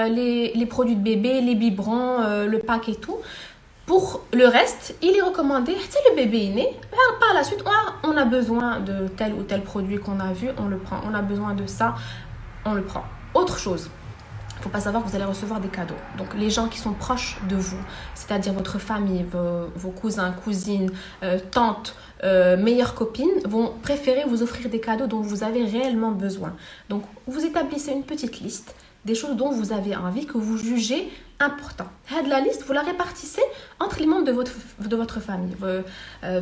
les produits de bébé, les biberons, le pack et tout. Pour le reste, il est recommandé, si le bébé est né, par la suite, on a besoin de tel ou tel produit qu'on a vu, on le prend. On a besoin de ça, on le prend. Autre chose, il ne faut pas savoir que vous allez recevoir des cadeaux. Donc, les gens qui sont proches de vous, c'est-à-dire votre famille, vos cousins, cousines, tantes, meilleures copines, vont préférer vous offrir des cadeaux dont vous avez réellement besoin. Donc, vous établissez une petite liste des choses dont vous avez envie, que vous jugez important. La liste, vous la répartissez entre les membres de votre famille.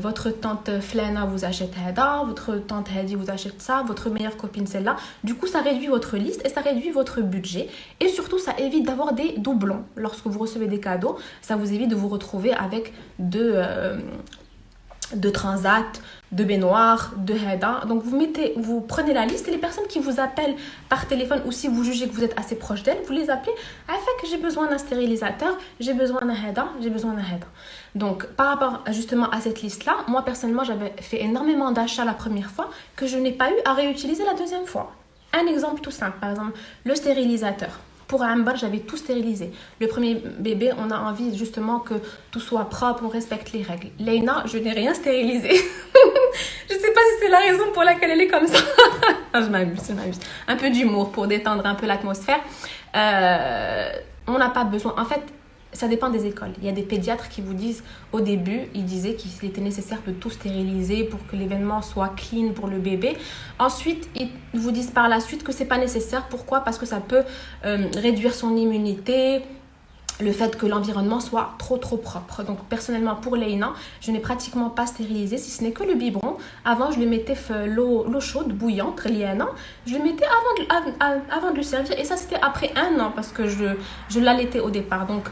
Votre tante Flana vous achète Hada, votre tante Hadi vous achète ça, votre meilleure copine celle-là. Du coup, ça réduit votre liste et ça réduit votre budget. Et surtout, ça évite d'avoir des doublons. Lorsque vous recevez des cadeaux, ça vous évite de vous retrouver avec de transat, de baignoire, de Heda. Donc vous prenez la liste et les personnes qui vous appellent par téléphone ou si vous jugez que vous êtes assez proche d'elles, vous les appelez afin que j'ai besoin d'un stérilisateur, j'ai besoin d'un Heda, j'ai besoin d'un Heda. Donc par rapport justement à cette liste-là, moi personnellement j'avais fait énormément d'achats la première fois que je n'ai pas eu à réutiliser la deuxième fois. Un exemple tout simple, par exemple le stérilisateur. Pour Amber, j'avais tout stérilisé. Le premier bébé, on a envie justement que tout soit propre, on respecte les règles. Leïna, je n'ai rien stérilisé. Je ne sais pas si c'est la raison pour laquelle elle est comme ça. Non, je m'amuse. Un peu d'humour pour détendre un peu l'atmosphère. On n'a pas besoin. En fait, ça dépend des écoles. Il y a des pédiatres qui vous disent, au début, ils disaient qu'il était nécessaire de tout stériliser pour que l'événement soit clean pour le bébé. Ensuite, ils vous disent par la suite que c'est pas nécessaire. Pourquoi? Parce que ça peut réduire son immunité, le fait que l'environnement soit trop propre. Donc personnellement pour Leïna, je n'ai pratiquement pas stérilisé, si ce n'est que le biberon. Avant je lui mettais l'eau chaude, bouillante, Liana. Je le mettais avant de le servir et ça c'était après 1 an parce que je l'allaitais au départ. Donc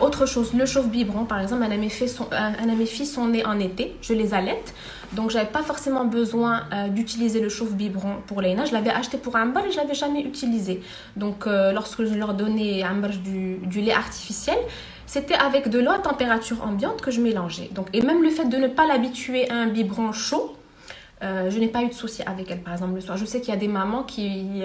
autre chose, le chauffe-biberon par exemple, un de mes filles sont nées en été, je les allaite. Donc j'avais pas forcément besoin d'utiliser le chauffe-biberon pour Leïna. Je l'avais acheté pour Amber et je l'avais jamais utilisé. Donc lorsque je leur donnais Amber du lait artificiel, c'était avec de l'eau à température ambiante que je mélangeais. Donc, et même le fait de ne pas l'habituer à un biberon chaud, je n'ai pas eu de souci avec elle par exemple le soir. Je sais qu'il y a des mamans qui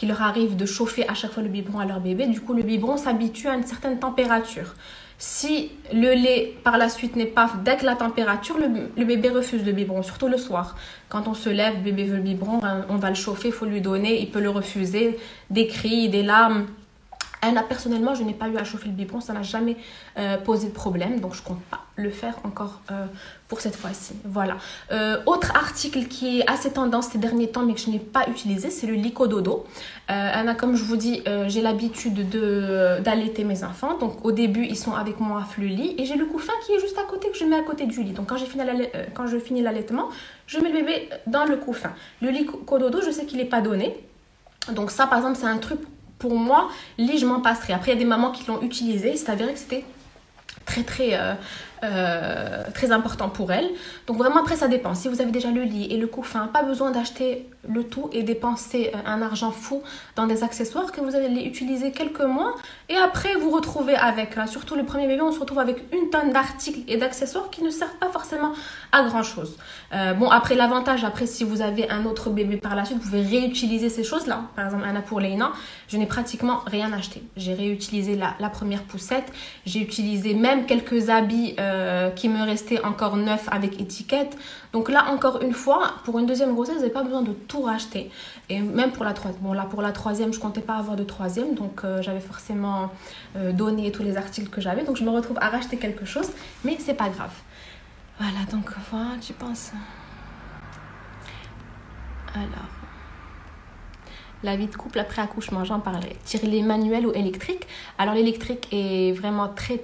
leur arrive de chauffer à chaque fois le biberon à leur bébé. Du coup le biberon s'habitue à une certaine température. Si le lait par la suite n'est pas dès que la température, le bébé refuse le biberon, surtout le soir. Quand on se lève, le bébé veut le biberon, on va le chauffer, il faut lui donner, il peut le refuser, des cris, des larmes. Personnellement, je n'ai pas eu à chauffer le biberon, ça n'a jamais posé de problème, donc je ne compte pas le faire encore pour cette fois-ci. Voilà. Autre article qui est assez tendance ces derniers temps, mais que je n'ai pas utilisé, c'est le Licododo. Comme je vous dis, j'ai l'habitude d'allaiter mes enfants, donc au début, ils sont avec moi à le lit, et j'ai le couffin qui est juste à côté, que je mets à côté du lit. Donc quand je finis l'allaitement, je mets le bébé dans le couffin. Le Licododo, je sais qu'il n'est pas donné, donc ça, par exemple, c'est un truc. Pour moi, lit, je m'en passerai. Après, il y a des mamans qui l'ont utilisé. C'est avéré que c'était très important pour elles. Donc vraiment, après, ça dépend. Si vous avez déjà le lit et le couffin, pas besoin d'acheter le tout et dépenser un argent fou dans des accessoires que vous allez utiliser quelques mois. Et après, vous retrouvez avec, surtout le premier bébé, on se retrouve avec une tonne d'articles et d'accessoires qui ne servent pas forcément à grand-chose. Bon, après, l'avantage, si vous avez un autre bébé par la suite, vous pouvez réutiliser ces choses-là. Par exemple, Anna pour Leïna, je n'ai pratiquement rien acheté. J'ai réutilisé la première poussette. J'ai utilisé même quelques habits qui me restaient encore neufs avec étiquette. Donc là, encore une fois, pour une deuxième grossesse, vous n'avez pas besoin de tout racheter. Et même pour la troisième. Bon, là, pour la troisième, je ne comptais pas avoir de troisième. Donc, j'avais forcément donné tous les articles que j'avais. Donc, je me retrouve à racheter quelque chose. Mais c'est pas grave. Voilà, donc, voilà, tu penses. Alors. La vie de couple après accouchement, j'en parlais. Tirer manuel ou électrique. Alors l'électrique est vraiment très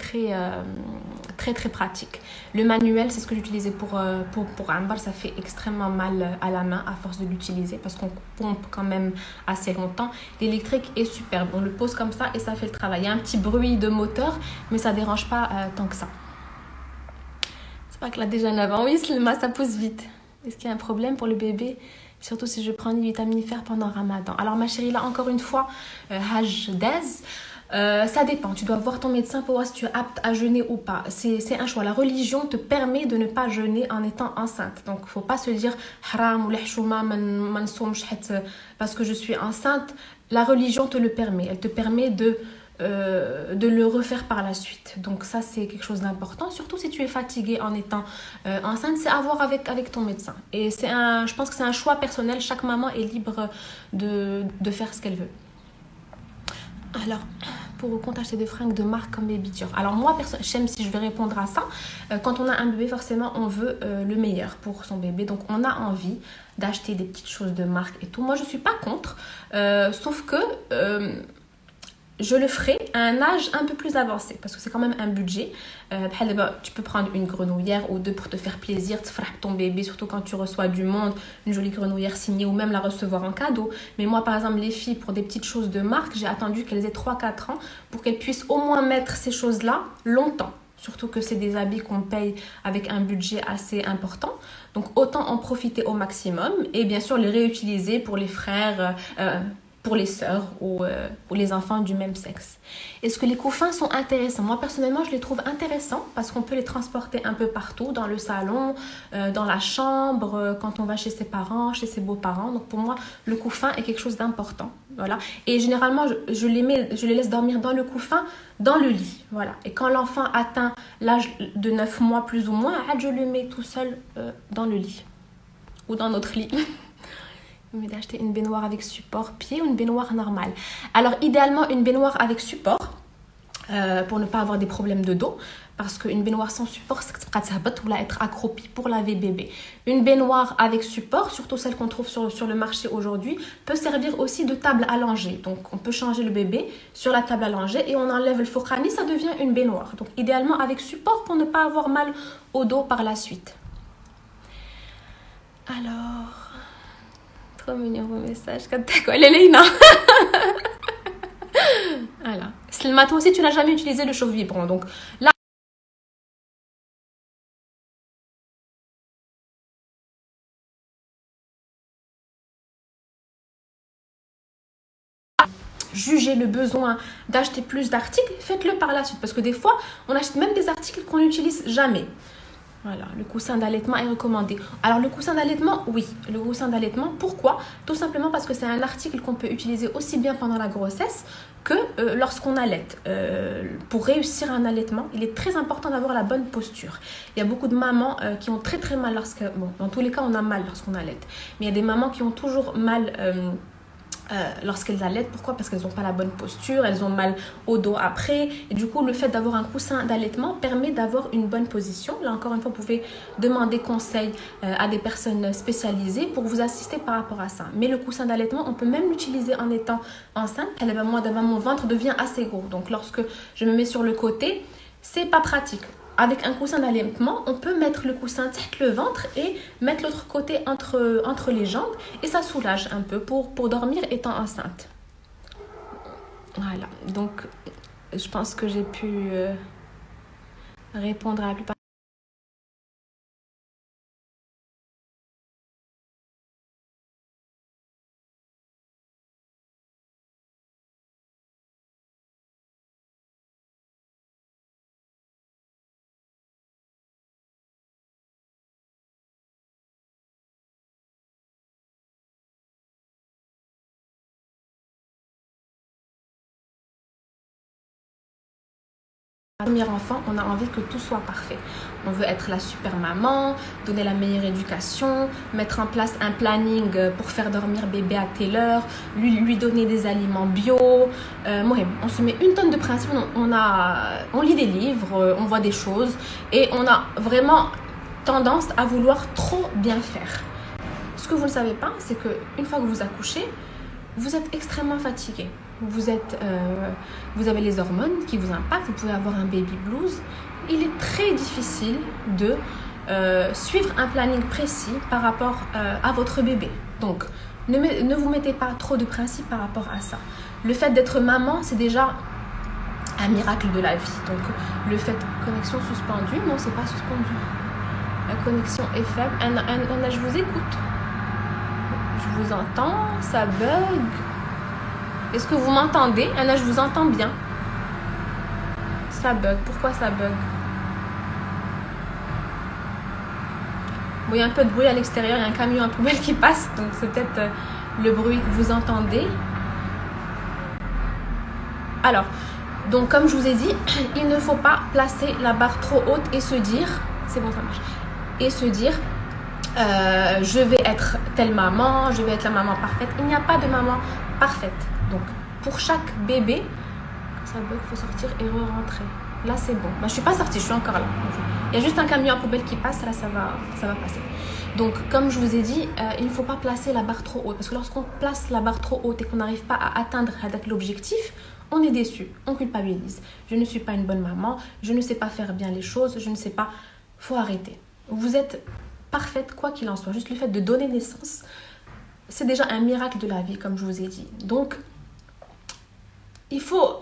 pratique. Le manuel, c'est ce que j'utilisais pour Amber. Ça fait extrêmement mal à la main à force de l'utiliser parce qu'on pompe quand même assez longtemps. L'électrique est superbe. On le pose comme ça et ça fait le travail. Il y a un petit bruit de moteur, mais ça ne dérange pas tant que ça. crois qu'elle a déjà 9 ans. Oui, Slma, ça pousse vite. Est-ce qu'il y a un problème pour le bébé? Surtout si je prends des vitamifères pendant Ramadan. Alors ma chérie, là encore une fois, Hajj Daz, ça dépend. Tu dois voir ton médecin pour voir si tu es apte à jeûner ou pas. C'est un choix. La religion te permet de ne pas jeûner en étant enceinte. Donc il ne faut pas se dire haram ou l'hchouma parce que je suis enceinte. La religion te le permet. Elle te permet de le refaire par la suite. Donc ça, c'est quelque chose d'important. Surtout si tu es fatiguée en étant enceinte, c'est à voir avec ton médecin. Et je pense que c'est un choix personnel. Chaque maman est libre de faire ce qu'elle veut. Alors, pour au compte acheter des fringues de marque comme Baby Dior. Alors moi, j'aime si je vais répondre à ça. Quand on a un bébé, forcément, on veut le meilleur pour son bébé. Donc, on a envie d'acheter des petites choses de marque et tout. Moi, je ne suis pas contre. Sauf que je le ferai à un âge un peu plus avancé. Parce que c'est quand même un budget. Tu peux prendre une grenouillère ou deux pour te faire plaisir. Tu feras ton bébé, surtout quand tu reçois du monde. Une jolie grenouillère signée ou même la recevoir en cadeau. Mais moi, par exemple, les filles, pour des petites choses de marque, j'ai attendu qu'elles aient 3-4 ans pour qu'elles puissent au moins mettre ces choses-là longtemps. Surtout que c'est des habits qu'on paye avec un budget assez important. Donc, autant en profiter au maximum. Et bien sûr, les réutiliser pour les frères, pour les sœurs ou pour les enfants du même sexe. Est-ce que les couffins sont intéressants? Moi, personnellement, je les trouve intéressants parce qu'on peut les transporter un peu partout, dans le salon, dans la chambre, quand on va chez ses parents, chez ses beaux-parents. Donc, pour moi, le couffin est quelque chose d'important. Voilà. Et généralement, je les laisse dormir dans le couffin, dans le lit. Voilà. Et quand l'enfant atteint l'âge de 9 mois plus ou moins, je le mets tout seul dans le lit ou dans notre lit. Mais d'acheter une baignoire avec support pied ou une baignoire normale. Alors idéalement une baignoire avec support pour ne pas avoir des problèmes de dos, parce qu'une baignoire sans support c'est être accroupi pour laver bébé. Une baignoire avec support, surtout celle qu'on trouve sur le marché aujourd'hui, peut servir aussi de table à langer. Donc on peut changer le bébé sur la table à langer et on enlève le foukhani, ça devient une baignoire. Donc idéalement avec support pour ne pas avoir mal au dos par la suite. Alors, trop mignon vos messages. Elle est Léna. Voilà. Slma, toi aussi, tu n'as jamais utilisé le chauffe vibrant. Donc là, jugez le besoin d'acheter plus d'articles, faites-le par la suite. Parce que des fois, on achète même des articles qu'on n'utilise jamais. Voilà, le coussin d'allaitement est recommandé. Alors, le coussin d'allaitement, oui. Le coussin d'allaitement, pourquoi? Tout simplement parce que c'est un article qu'on peut utiliser aussi bien pendant la grossesse que lorsqu'on allaite. Pour réussir un allaitement, il est très important d'avoir la bonne posture. Il y a beaucoup de mamans qui ont très très mal lorsque... Bon, dans tous les cas, on a mal lorsqu'on allaite. Mais il y a des mamans qui ont toujours mal... lorsqu'elles allaitent. Pourquoi? Parce qu'elles n'ont pas la bonne posture, elles ont mal au dos après. Et du coup, le fait d'avoir un coussin d'allaitement permet d'avoir une bonne position. Là, encore une fois, vous pouvez demander conseil à des personnes spécialisées pour vous assister par rapport à ça. Mais le coussin d'allaitement, on peut même l'utiliser en étant enceinte. Moi, mon ventre devient assez gros. Donc, lorsque je me mets sur le côté, c'est pas pratique. Avec un coussin d'allaitement, on peut mettre le coussin tête le ventre et mettre l'autre côté entre les jambes et ça soulage un peu pour dormir étant enceinte. Voilà, donc je pense que j'ai pu répondre à la plupart. Premier enfant, on a envie que tout soit parfait. On veut être la super maman, donner la meilleure éducation, mettre en place un planning pour faire dormir bébé à telle heure, lui donner des aliments bio. On se met une tonne de principes, on lit des livres, on voit des choses et on a vraiment tendance à vouloir trop bien faire. Ce que vous ne savez pas, c'est qu'une fois que vous accouchez, vous êtes extrêmement fatigué. Vous avez les hormones qui vous impactent, vous pouvez avoir un baby blues. Il est très difficile de suivre un planning précis par rapport à votre bébé. Donc, ne vous mettez pas trop de principes par rapport à ça. Le fait d'être maman, c'est déjà un miracle de la vie. Donc, le fait connexion suspendue, non, c'est pas suspendu. La connexion est faible. Anna, je vous écoute. Je vous entends, ça bug. Est-ce que vous m'entendez? Anna, je vous entends bien. Ça bug. Pourquoi ça bug? Bon, il y a un peu de bruit à l'extérieur. Il y a un camion à poubelle qui passe. Donc, c'est peut-être le bruit que vous entendez. Alors, donc comme je vous ai dit, il ne faut pas placer la barre trop haute et se dire, c'est bon ça marche, et se dire, je vais être telle maman, je vais être la maman parfaite. Il n'y a pas de maman parfaite. Donc pour chaque bébé, ça bug, il faut sortir et re-rentrer. Là c'est bon. Je ne suis pas sortie, je suis encore là. Il y a juste un camion à poubelle qui passe, là ça va passer. Donc comme je vous ai dit, il ne faut pas placer la barre trop haute. Parce que lorsqu'on place la barre trop haute et qu'on n'arrive pas à atteindre l'objectif, on est déçu, on culpabilise. Je ne suis pas une bonne maman, je ne sais pas faire bien les choses, je ne sais pas. Faut arrêter. Vous êtes parfaite quoi qu'il en soit. Juste le fait de donner naissance, c'est déjà un miracle de la vie, comme je vous ai dit. Donc, il faut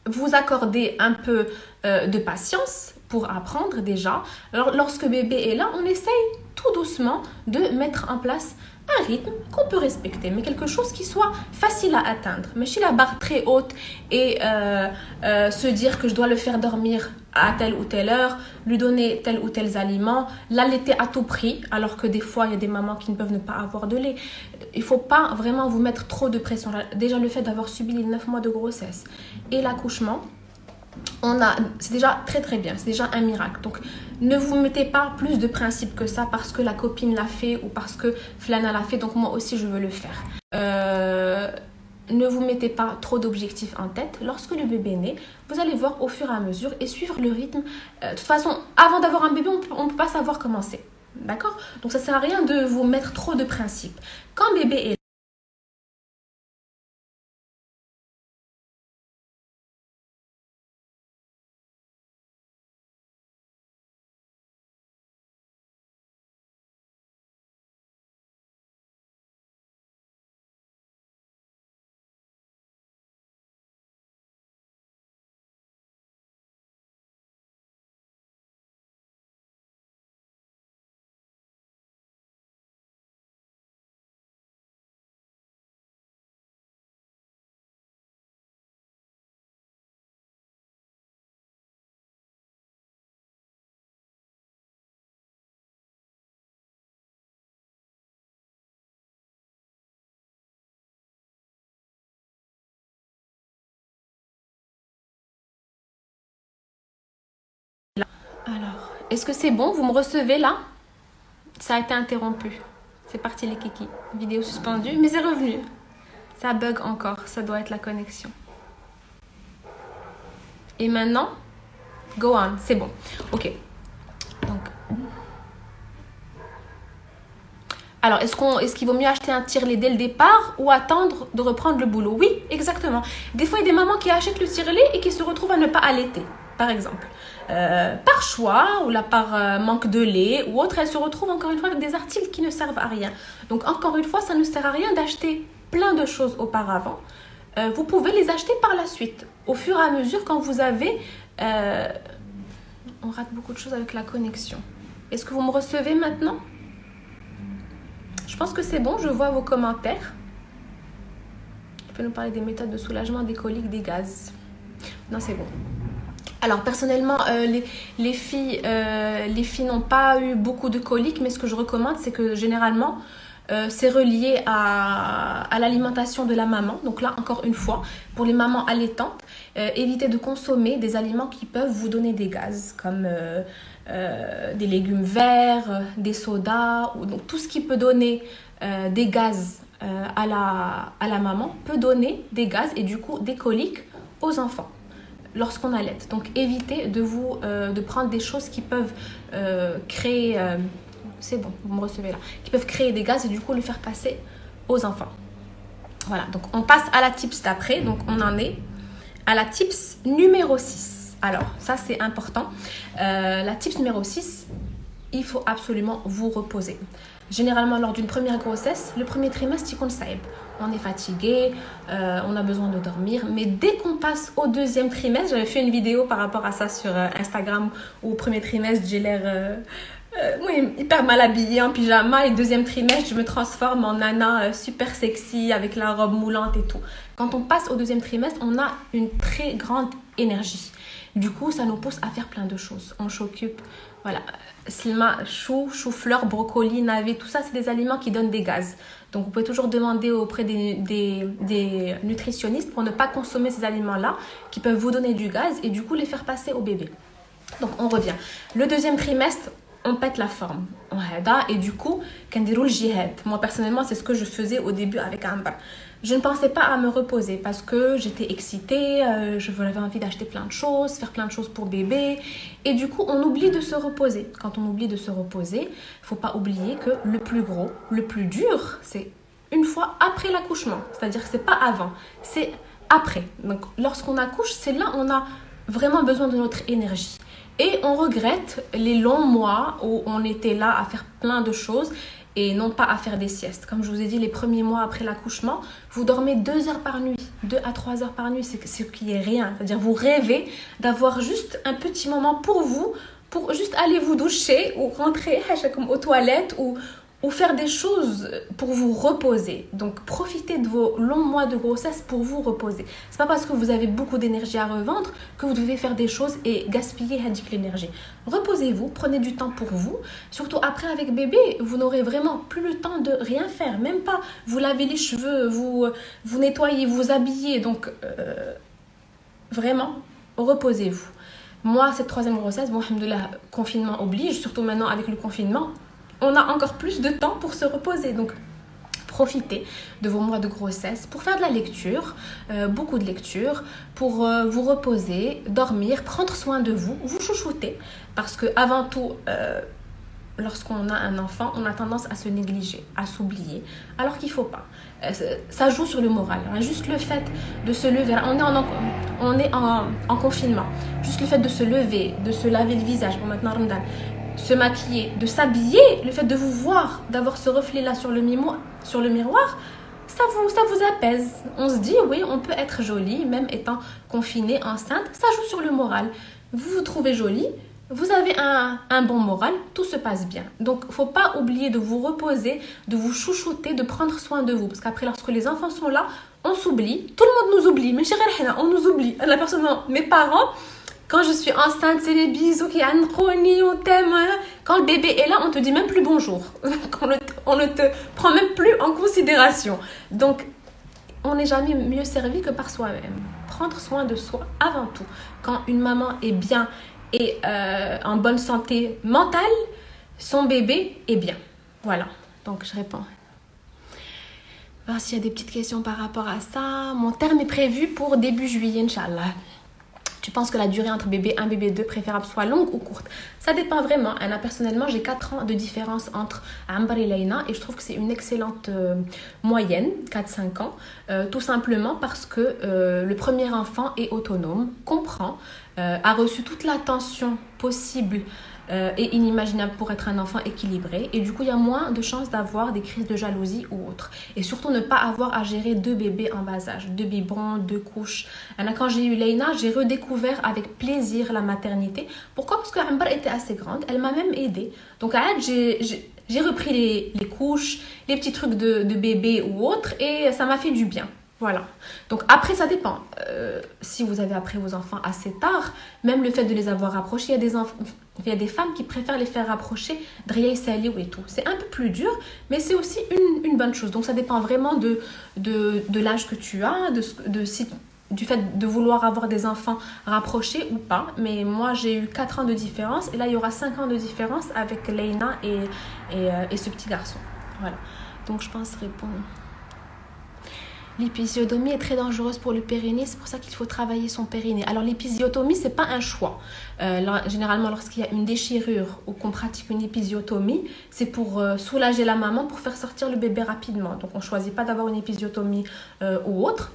vous accorder un peu de patience pour apprendre déjà. Alors, lorsque bébé est là, on essaye tout doucement de mettre en place un rythme qu'on peut respecter, mais quelque chose qui soit facile à atteindre. Mais si la barre très haute et se dire que je dois le faire dormir à telle ou telle heure, lui donner tel ou tel aliment, l'allaiter à tout prix, alors que des fois, il y a des mamans qui ne peuvent ne pas avoir de lait. Il ne faut pas vraiment vous mettre trop de pression. Déjà, le fait d'avoir subi les 9 mois de grossesse et l'accouchement, c'est déjà très très bien, c'est déjà un miracle. Donc ne vous mettez pas plus de principes que ça parce que la copine l'a fait ou parce que Flana l'a fait, donc moi aussi je veux le faire. Ne vous mettez pas trop d'objectifs en tête. Lorsque le bébé est né, vous allez voir au fur et à mesure et suivre le rythme. De toute façon, avant d'avoir un bébé, on ne peut pas savoir comment c'est. D'accord? Donc ça ne sert à rien de vous mettre trop de principes. Quand bébé est Alors, est-ce que c'est bon? Vous me recevez là? Ça a été interrompu. C'est parti les kikis. Vidéo suspendue, mais c'est revenu. Ça bug encore, ça doit être la connexion. Et maintenant, go on, c'est bon. Ok. Donc, alors, est-ce qu'il vaut mieux acheter un tire-lait dès le départ ou attendre de reprendre le boulot? Oui, exactement. Des fois, il y a des mamans qui achètent le tire-lait et qui se retrouvent à ne pas allaiter, par exemple. Par choix ou là par manque de lait ou autre, elles se retrouvent encore une fois avec des articles qui ne servent à rien. Donc encore une fois, ça ne sert à rien d'acheter plein de choses auparavant. Vous pouvez les acheter par la suite, au fur et à mesure quand vous avez... On rate beaucoup de choses avec la connexion. Est-ce que vous me recevez maintenant? Je pense que c'est bon, je vois vos commentaires. Tu peux nous parler des méthodes de soulagement, des coliques, des gaz? Non, c'est bon. Alors personnellement, les filles n'ont pas eu beaucoup de coliques, mais ce que je recommande, c'est que généralement, c'est relié à l'alimentation de la maman. Donc là, encore une fois, pour les mamans allaitantes, évitez de consommer des aliments qui peuvent vous donner des gaz, comme des légumes verts, des sodas, donc tout ce qui peut donner des gaz à la maman peut donner des gaz et du coup des coliques aux enfants lorsqu'on allaite. Donc évitez de prendre des choses qui peuvent créer, c'est bon, vous me recevez là, qui peuvent créer des gaz et du coup le faire passer aux enfants. Voilà, donc on passe à la tips d'après, donc on en est à la tips numéro 6. Alors ça c'est important, la tips numéro 6, il faut absolument vous reposer. Généralement lors d'une première grossesse, le premier trimestre il compte ça. On est fatigué, on a besoin de dormir, mais dès qu'on passe au deuxième trimestre, j'avais fait une vidéo par rapport à ça sur Instagram, où au premier trimestre j'ai l'air oui, hyper mal habillée en pyjama. Et deuxième trimestre, je me transforme en nana super sexy avec la robe moulante et tout. Quand on passe au deuxième trimestre, on a une très grande énergie. Du coup, ça nous pousse à faire plein de choses. On s'occupe, voilà, slima, chou-fleur, brocoli, navet, tout ça, c'est des aliments qui donnent des gaz. Donc, vous pouvez toujours demander auprès des nutritionnistes pour ne pas consommer ces aliments-là qui peuvent vous donner du gaz et du coup les faire passer au bébé. Donc, on revient. Le deuxième trimestre, on pète la forme. Et du coup, le jihad. Moi, personnellement, c'est ce que je faisais au début avec Ambar. Je ne pensais pas à me reposer parce que j'étais excitée, j'avais envie d'acheter plein de choses, faire plein de choses pour bébé. Et du coup, on oublie de se reposer. Quand on oublie de se reposer, il ne faut pas oublier que le plus gros, le plus dur, c'est une fois après l'accouchement. C'est-à-dire que ce n'est pas avant, c'est après. Donc, lorsqu'on accouche, c'est là où on a vraiment besoin de notre énergie. Et on regrette les longs mois où on était là à faire plein de choses et non pas à faire des siestes. Comme je vous ai dit, les premiers mois après l'accouchement, vous dormez 2 heures par nuit, 2 à 3 heures par nuit, c'est ce qui est rien. C'est-à-dire vous rêvez d'avoir juste un petit moment pour vous, pour juste aller vous doucher ou rentrer aux toilettes ou faire des choses pour vous reposer. Donc, profitez de vos longs mois de grossesse pour vous reposer. C'est pas parce que vous avez beaucoup d'énergie à revendre que vous devez faire des choses et gaspiller l'énergie. Reposez-vous, prenez du temps pour vous. Surtout après avec bébé, vous n'aurez vraiment plus le temps de rien faire. Même pas vous lavez les cheveux, vous nettoyez, vous habillez. Donc, vraiment, reposez-vous. Moi, cette troisième grossesse, bon, alhamdoulilah, confinement oblige, surtout maintenant avec le confinement, on a encore plus de temps pour se reposer. Donc, profitez de vos mois de grossesse pour faire de la lecture, beaucoup de lecture, pour vous reposer, dormir, prendre soin de vous, vous chouchouter. Parce que avant tout, lorsqu'on a un enfant, on a tendance à se négliger, à s'oublier, alors qu'il ne faut pas. Ça joue sur le moral. Juste le fait de se lever, on est en confinement, juste le fait de se lever, de se laver le visage, bon maintenant Ramadan, se maquiller, de s'habiller, le fait de vous voir, d'avoir ce reflet-là sur le miroir, ça vous apaise. On se dit, oui, on peut être jolie, même étant confinée, enceinte, ça joue sur le moral. Vous vous trouvez jolie, vous avez un bon moral, tout se passe bien. Donc, il ne faut pas oublier de vous reposer, de vous chouchouter, de prendre soin de vous. Parce qu'après, lorsque les enfants sont là, on s'oublie. Tout le monde nous oublie, mais on nous oublie. La personne, mes parents, quand je suis enceinte, c'est les bisous qui on t'aime. Quand le bébé est là, on te dit même plus bonjour. On ne te prend même plus en considération. Donc, on n'est jamais mieux servi que par soi-même. Prendre soin de soi avant tout. Quand une maman est bien et en bonne santé mentale, son bébé est bien. Voilà. Donc, je réponds. Alors, s'il y a des petites questions par rapport à ça. Mon terme est prévu pour début juillet, Inch'Allah. Tu penses que la durée entre bébé 1 bébé 2 préférable soit longue ou courte? Ça dépend vraiment. Personnellement, j'ai 4 ans de différence entre Ambar et Leïna et je trouve que c'est une excellente moyenne, 4-5 ans. Tout simplement parce que le premier enfant est autonome, comprend, a reçu toute l'attention possible et inimaginable pour être un enfant équilibré. Et du coup, il y a moins de chances d'avoir des crises de jalousie ou autre. Et surtout, ne pas avoir à gérer 2 bébés en bas âge, 2 biberons, 2 couches. Quand j'ai eu Leïna, j'ai redécouvert avec plaisir la maternité. Pourquoi? Parce que Ambar était assez grande. Elle m'a même aidée. Donc, j'ai repris les couches, les petits trucs de bébé ou autre. Et ça m'a fait du bien. Voilà. Donc après, ça dépend. Si vous avez après vos enfants assez tard, même le fait de les avoir rapprochés, il y a des femmes qui préfèrent les faire rapprocher Driya Saliou et tout. C'est un peu plus dur, mais c'est aussi une bonne chose. Donc ça dépend vraiment de l'âge que tu as, du fait de vouloir avoir des enfants rapprochés ou pas. Mais moi, j'ai eu 4 ans de différence et là, il y aura 5 ans de différence avec Leïna et ce petit garçon. Voilà. Donc je pense répondre. L'épisiotomie est très dangereuse pour le périnée, c'est pour ça qu'il faut travailler son périnée. Alors l'épisiotomie, c'est pas un choix. Généralement, lorsqu'il y a une déchirure ou qu'on pratique une épisiotomie, c'est pour soulager la maman, pour faire sortir le bébé rapidement. Donc on ne choisit pas d'avoir une épisiotomie ou autre.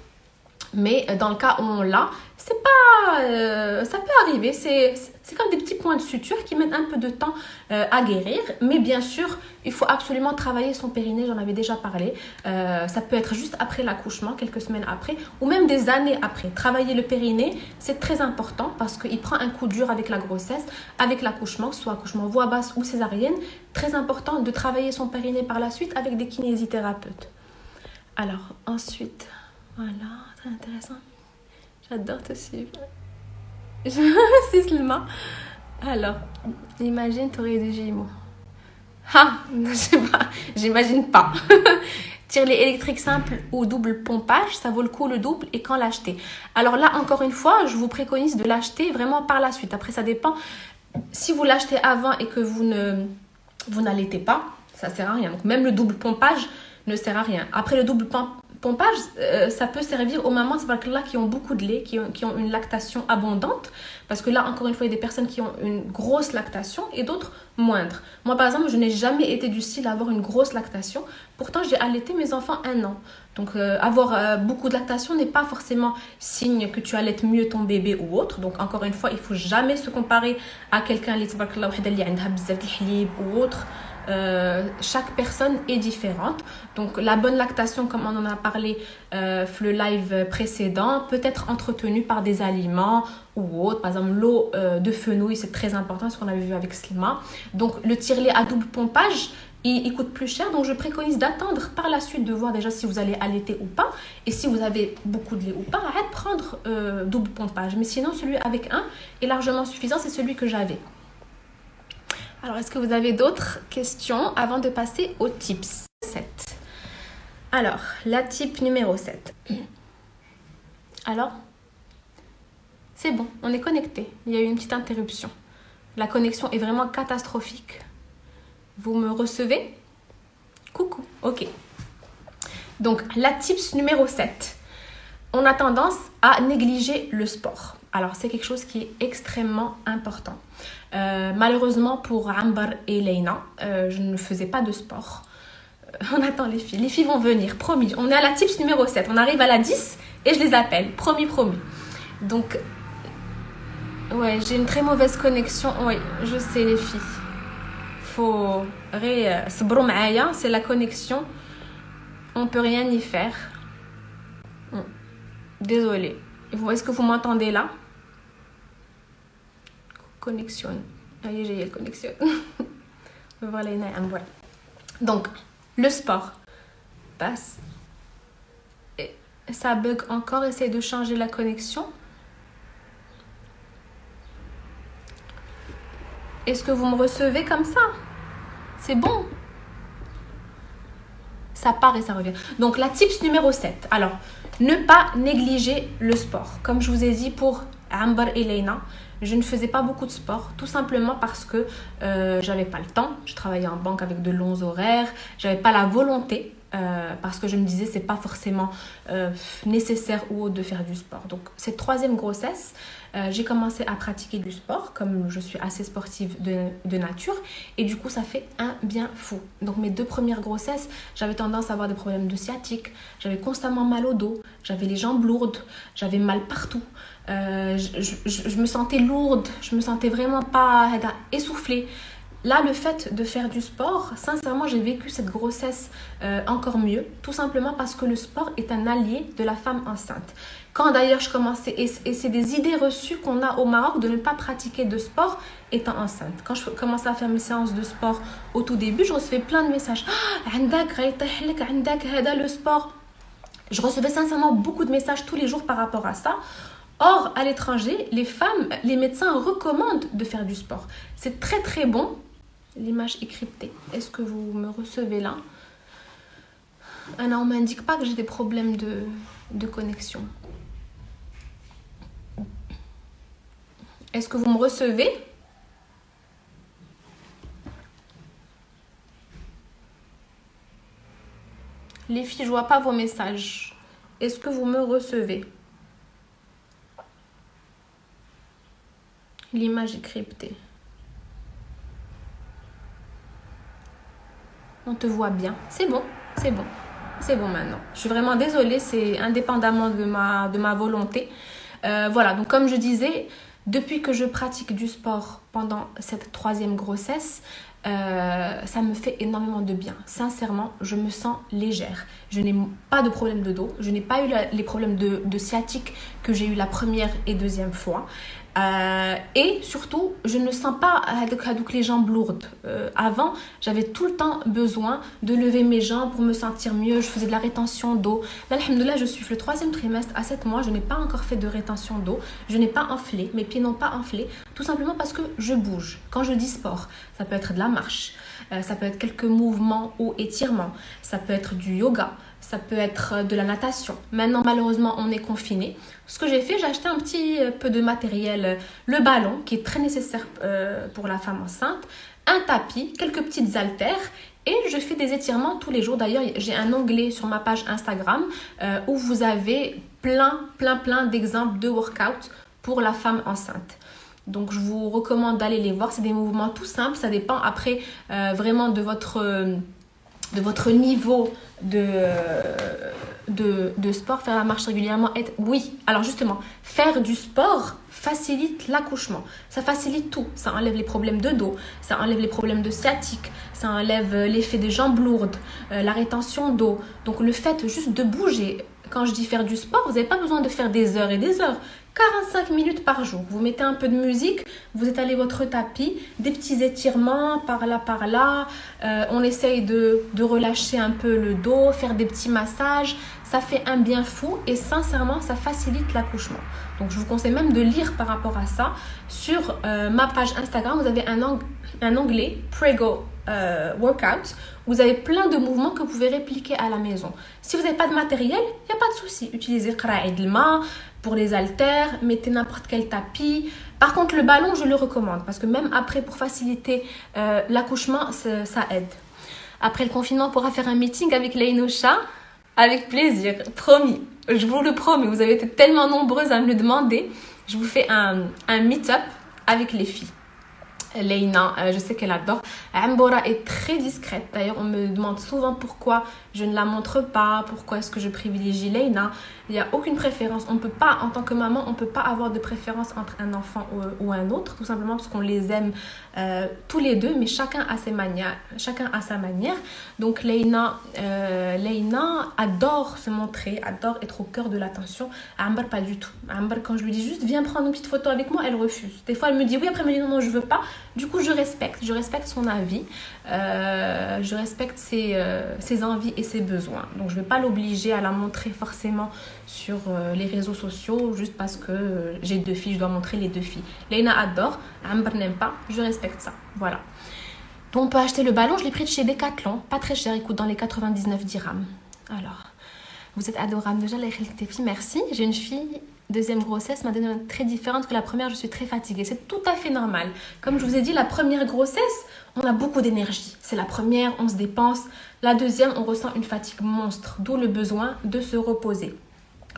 Mais dans le cas où on l'a, c'est pas, ça peut arriver. C'est comme des petits points de suture qui mettent un peu de temps à guérir. Mais bien sûr, il faut absolument travailler son périnée. J'en avais déjà parlé. Ça peut être juste après l'accouchement, quelques semaines après, ou même des années après. Travailler le périnée, c'est très important parce qu'il prend un coup dur avec la grossesse, avec l'accouchement, soit accouchement voix basse ou césarienne. Très important de travailler son périnée par la suite avec des kinésithérapeutes. Alors, ensuite... Voilà, très intéressant. J'adore te suivre. C'est Slima. Alors, imagine, tu aurais des Gémeaux. Ah, je sais pas, j'imagine pas. Tire-les électriques simples ou double pompage, ça vaut le coup le double et quand l'acheter. Alors là, encore une fois, je vous préconise de l'acheter vraiment par la suite. Après, ça dépend. Si vous l'achetez avant et que vous n'allaitez pas, ça sert à rien. Donc même le double pompage ne sert à rien. Après le double pompage, ça peut servir aux mamans qui ont beaucoup de lait, qui ont une lactation abondante. Parce que là, encore une fois, il y a des personnes qui ont une grosse lactation et d'autres moindres. Moi, par exemple, je n'ai jamais été du style à avoir une grosse lactation. Pourtant, j'ai allaité mes enfants 1 an. Donc, avoir beaucoup de lactation n'est pas forcément signe que tu allaites mieux ton bébé ou autre. Donc, encore une fois, il ne faut jamais se comparer à quelqu'un ou autre. Chaque personne est différente. Donc la bonne lactation, comme on en a parlé le live précédent, peut être entretenue par des aliments ou autres. Par exemple, l'eau de fenouil, c'est très important, ce qu'on avait vu avec Slima. Donc le tire-lait à double pompage, il coûte plus cher. Donc je préconise d'attendre par la suite de voir déjà si vous allez allaiter ou pas. Et si vous avez beaucoup de lait ou pas, arrête de prendre double pompage. Mais sinon, celui avec un est largement suffisant. C'est celui que j'avais. Alors, est-ce que vous avez d'autres questions avant de passer au tips 7? Alors, la type numéro 7. Alors, c'est bon, on est connecté. Il y a eu une petite interruption. La connexion est vraiment catastrophique. Vous me recevez? Coucou, ok. Donc, la tips numéro 7. On a tendance à négliger le sport. Alors, c'est quelque chose qui est extrêmement important. Malheureusement pour Ambar et Leïna, je ne faisais pas de sport. On attend les filles. Les filles vont venir, promis. On est à la tips numéro 7. On arrive à la 10 et je les appelle. Promis, promis. Donc, ouais, j'ai une très mauvaise connexion. Oui, je sais les filles. Faut... c'est la connexion. On peut rien y faire. Désolée. Est-ce que vous m'entendez là? Connexion. Allez, j'ai le connexion. Voilà. Donc, le sport passe. Et ça bug encore. Essaye de changer la connexion. Est-ce que vous me recevez comme ça? C'est bon. Ça part et ça revient. Donc, la tips numéro 7. Alors, ne pas négliger le sport. Comme je vous ai dit pour Ambar et Leïna, je ne faisais pas beaucoup de sport, tout simplement parce que j'avais pas le temps. Je travaillais en banque avec de longs horaires. J'avais pas la volonté parce que je me disais c'est pas forcément nécessaire ou autre de faire du sport. Donc cette 3e grossesse, j'ai commencé à pratiquer du sport comme je suis assez sportive de nature et du coup ça fait un bien fou. Donc mes 2 premières grossesses, j'avais tendance à avoir des problèmes de sciatique, j'avais constamment mal au dos, j'avais les jambes lourdes, j'avais mal partout. Je me sentais lourde, je me sentais vraiment pas essoufflée. Là, le fait de faire du sport, sincèrement, j'ai vécu cette grossesse encore mieux, tout simplement parce que le sport est un allié de la femme enceinte. Quand d'ailleurs je commençais, et c'est des idées reçues qu'on a au Maroc de ne pas pratiquer de sport étant enceinte. Quand je commençais à faire mes séances de sport au tout début, je recevais plein de messages. Le sport. Je recevais sincèrement beaucoup de messages tous les jours par rapport à ça. Or, à l'étranger, les femmes, les médecins recommandent de faire du sport. C'est très très bon. L'image est cryptée. Est-ce que vous me recevez là? Anna, on ne m'indique pas que j'ai des problèmes de connexion. Est-ce que vous me recevez? Les filles, je ne vois pas vos messages. Est-ce que vous me recevez? L'image est cryptée. On te voit bien. C'est bon, c'est bon. c'est bon maintenant. Je suis vraiment désolée, c'est indépendamment de ma volonté. Voilà, donc comme je disais, depuis que je pratique du sport pendant cette 3e grossesse, ça me fait énormément de bien. Sincèrement, je me sens légère. Je n'ai pas de problème de dos. Je n'ai pas eu les problèmes de sciatique que j'ai eu la première et 2e fois. Et surtout, je ne sens pas les jambes lourdes. Avant, j'avais tout le temps besoin de lever mes jambes pour me sentir mieux. Je faisais de la rétention d'eau. Là, alhamdoulilah, je suis le 3e trimestre à 7 mois. Je n'ai pas encore fait de rétention d'eau. Je n'ai pas enflé. Mes pieds n'ont pas enflé. Tout simplement parce que je bouge. Quand je dis sport, ça peut être de la marche. Ça peut être quelques mouvements ou étirements. Ça peut être du yoga. Ça peut être de la natation. Maintenant, malheureusement, on est confiné. Ce que j'ai fait, j'ai acheté un petit peu de matériel, le ballon, qui est très nécessaire pour la femme enceinte, un tapis, quelques petites haltères, et je fais des étirements tous les jours. D'ailleurs, j'ai un onglet sur ma page Instagram où vous avez plein d'exemples de workouts pour la femme enceinte. Donc, je vous recommande d'aller les voir. C'est des mouvements tout simples. Ça dépend après vraiment de votre niveau de sport. Faire la marche régulièrement oui, alors justement, faire du sport facilite l'accouchement. Ça facilite tout. Ça enlève les problèmes de dos, ça enlève les problèmes de sciatique, ça enlève l'effet des jambes lourdes, la rétention d'eau. Donc le fait juste de bouger, quand je dis faire du sport, vous n'avez pas besoin de faire des heures et des heures. 45 minutes par jour. Vous mettez un peu de musique, vous étalez votre tapis, des petits étirements par là. On essaye de relâcher un peu le dos, faire des petits massages. Ça fait un bien fou et sincèrement, ça facilite l'accouchement. Donc, je vous conseille même de lire par rapport à ça. Sur ma page Instagram, vous avez un onglet Prego Workout. Vous avez plein de mouvements que vous pouvez répliquer à la maison. Si vous n'avez pas de matériel, il n'y a pas de souci. Utilisez Qra'id al-Ma pour les haltères, mettez n'importe quel tapis. Par contre, le ballon, je le recommande parce que même après, pour faciliter l'accouchement, ça aide. Après le confinement, on pourra faire un meeting avec Leïnoucha. Avec plaisir, promis. Je vous le promets, vous avez été tellement nombreuses à me le demander. Je vous fais un meet-up avec les filles. Leïna, je sais qu'elle adore. Ambora est très discrète. D'ailleurs, on me demande souvent pourquoi je ne la montre pas, pourquoi est-ce que je privilégie Leïna. Il n'y a aucune préférence. On peut pas, en tant que maman, on ne peut pas avoir de préférence entre un enfant ou un autre, tout simplement parce qu'on les aime tous les deux, mais chacun a ses manières, chacun a sa manière. Donc Leïna adore se montrer, adore être au cœur de l'attention. Amber, pas du tout. Amber, quand je lui dis juste viens prendre une petite photo avec moi, elle refuse. Des fois, elle me dit oui, après elle me dit non, je veux pas. Du coup, je respecte son avis, je respecte ses envies et ses besoins. Donc, je ne vais pas l'obliger à la montrer forcément sur les réseaux sociaux juste parce que j'ai 2 filles, je dois montrer les 2 filles. Leïna adore, Amber n'aime pas, je respecte ça. Voilà. Donc, on peut acheter le ballon, je l'ai pris de chez Decathlon, pas très cher, il coûte dans les 99 dirhams. Alors, vous êtes adorable déjà, les filles, merci. J'ai une fille, 2e grossesse, m'a donné très différente que la première, je suis très fatiguée. C'est tout à fait normal. Comme je vous ai dit, la première grossesse, on a beaucoup d'énergie. C'est la première, on se dépense. La 2e, on ressent une fatigue monstre, d'où le besoin de se reposer.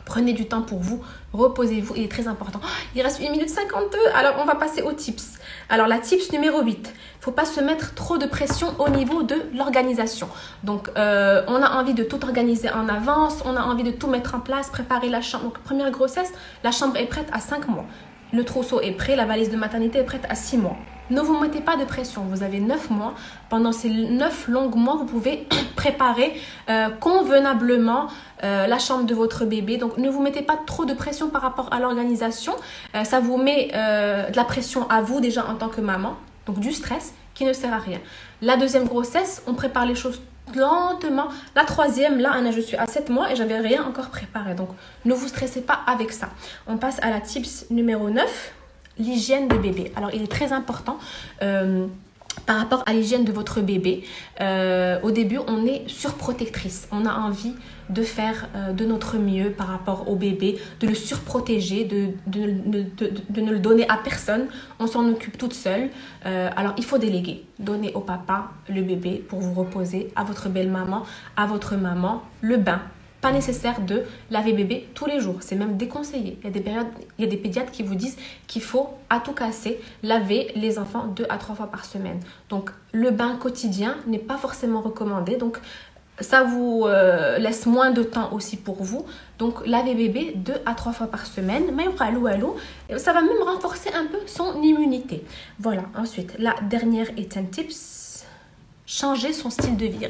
Prenez du temps pour vous, reposez-vous, il est très important. Oh, il reste 1 minute 52, alors on va passer aux tips. Alors la tips numéro 8, il ne faut pas se mettre trop de pression au niveau de l'organisation. Donc on a envie de tout organiser en avance, on a envie de tout mettre en place, préparer la chambre. Donc première grossesse, la chambre est prête à 5 mois. Le trousseau est prêt, la valise de maternité est prête à 6 mois. Ne vous mettez pas de pression, vous avez 9 mois. Pendant ces 9 longs mois, vous pouvez préparer convenablement la chambre de votre bébé. Donc, ne vous mettez pas trop de pression par rapport à l'organisation. Ça vous met de la pression à vous déjà en tant que maman. Donc, du stress qui ne sert à rien. La 2e grossesse, on prépare les choses lentement. La 3e, là, je suis à 7 mois et j'avais rien encore préparé. Donc, ne vous stressez pas avec ça. On passe à la tips numéro 9. L'hygiène de bébé. Alors, il est très important par rapport à l'hygiène de votre bébé. Au début, on est surprotectrice. On a envie de faire de notre mieux par rapport au bébé, de le surprotéger, de ne le donner à personne. On s'en occupe toute seule. Alors, il faut déléguer. Donner au papa le bébé pour vous reposer, à votre belle-maman, à votre maman, le bain. Pas nécessaire de laver bébé tous les jours. C'est même déconseillé. Il y a des pédiatres qui vous disent qu'il faut, à tout casser, laver les enfants 2 à 3 fois par semaine. Donc, le bain quotidien n'est pas forcément recommandé. Donc, ça vous laisse moins de temps aussi pour vous. Donc lavez bébé 2 à 3 fois par semaine. Mais ça va même renforcer un peu son immunité. Voilà, ensuite la dernière est un tips. Changer son style de vie.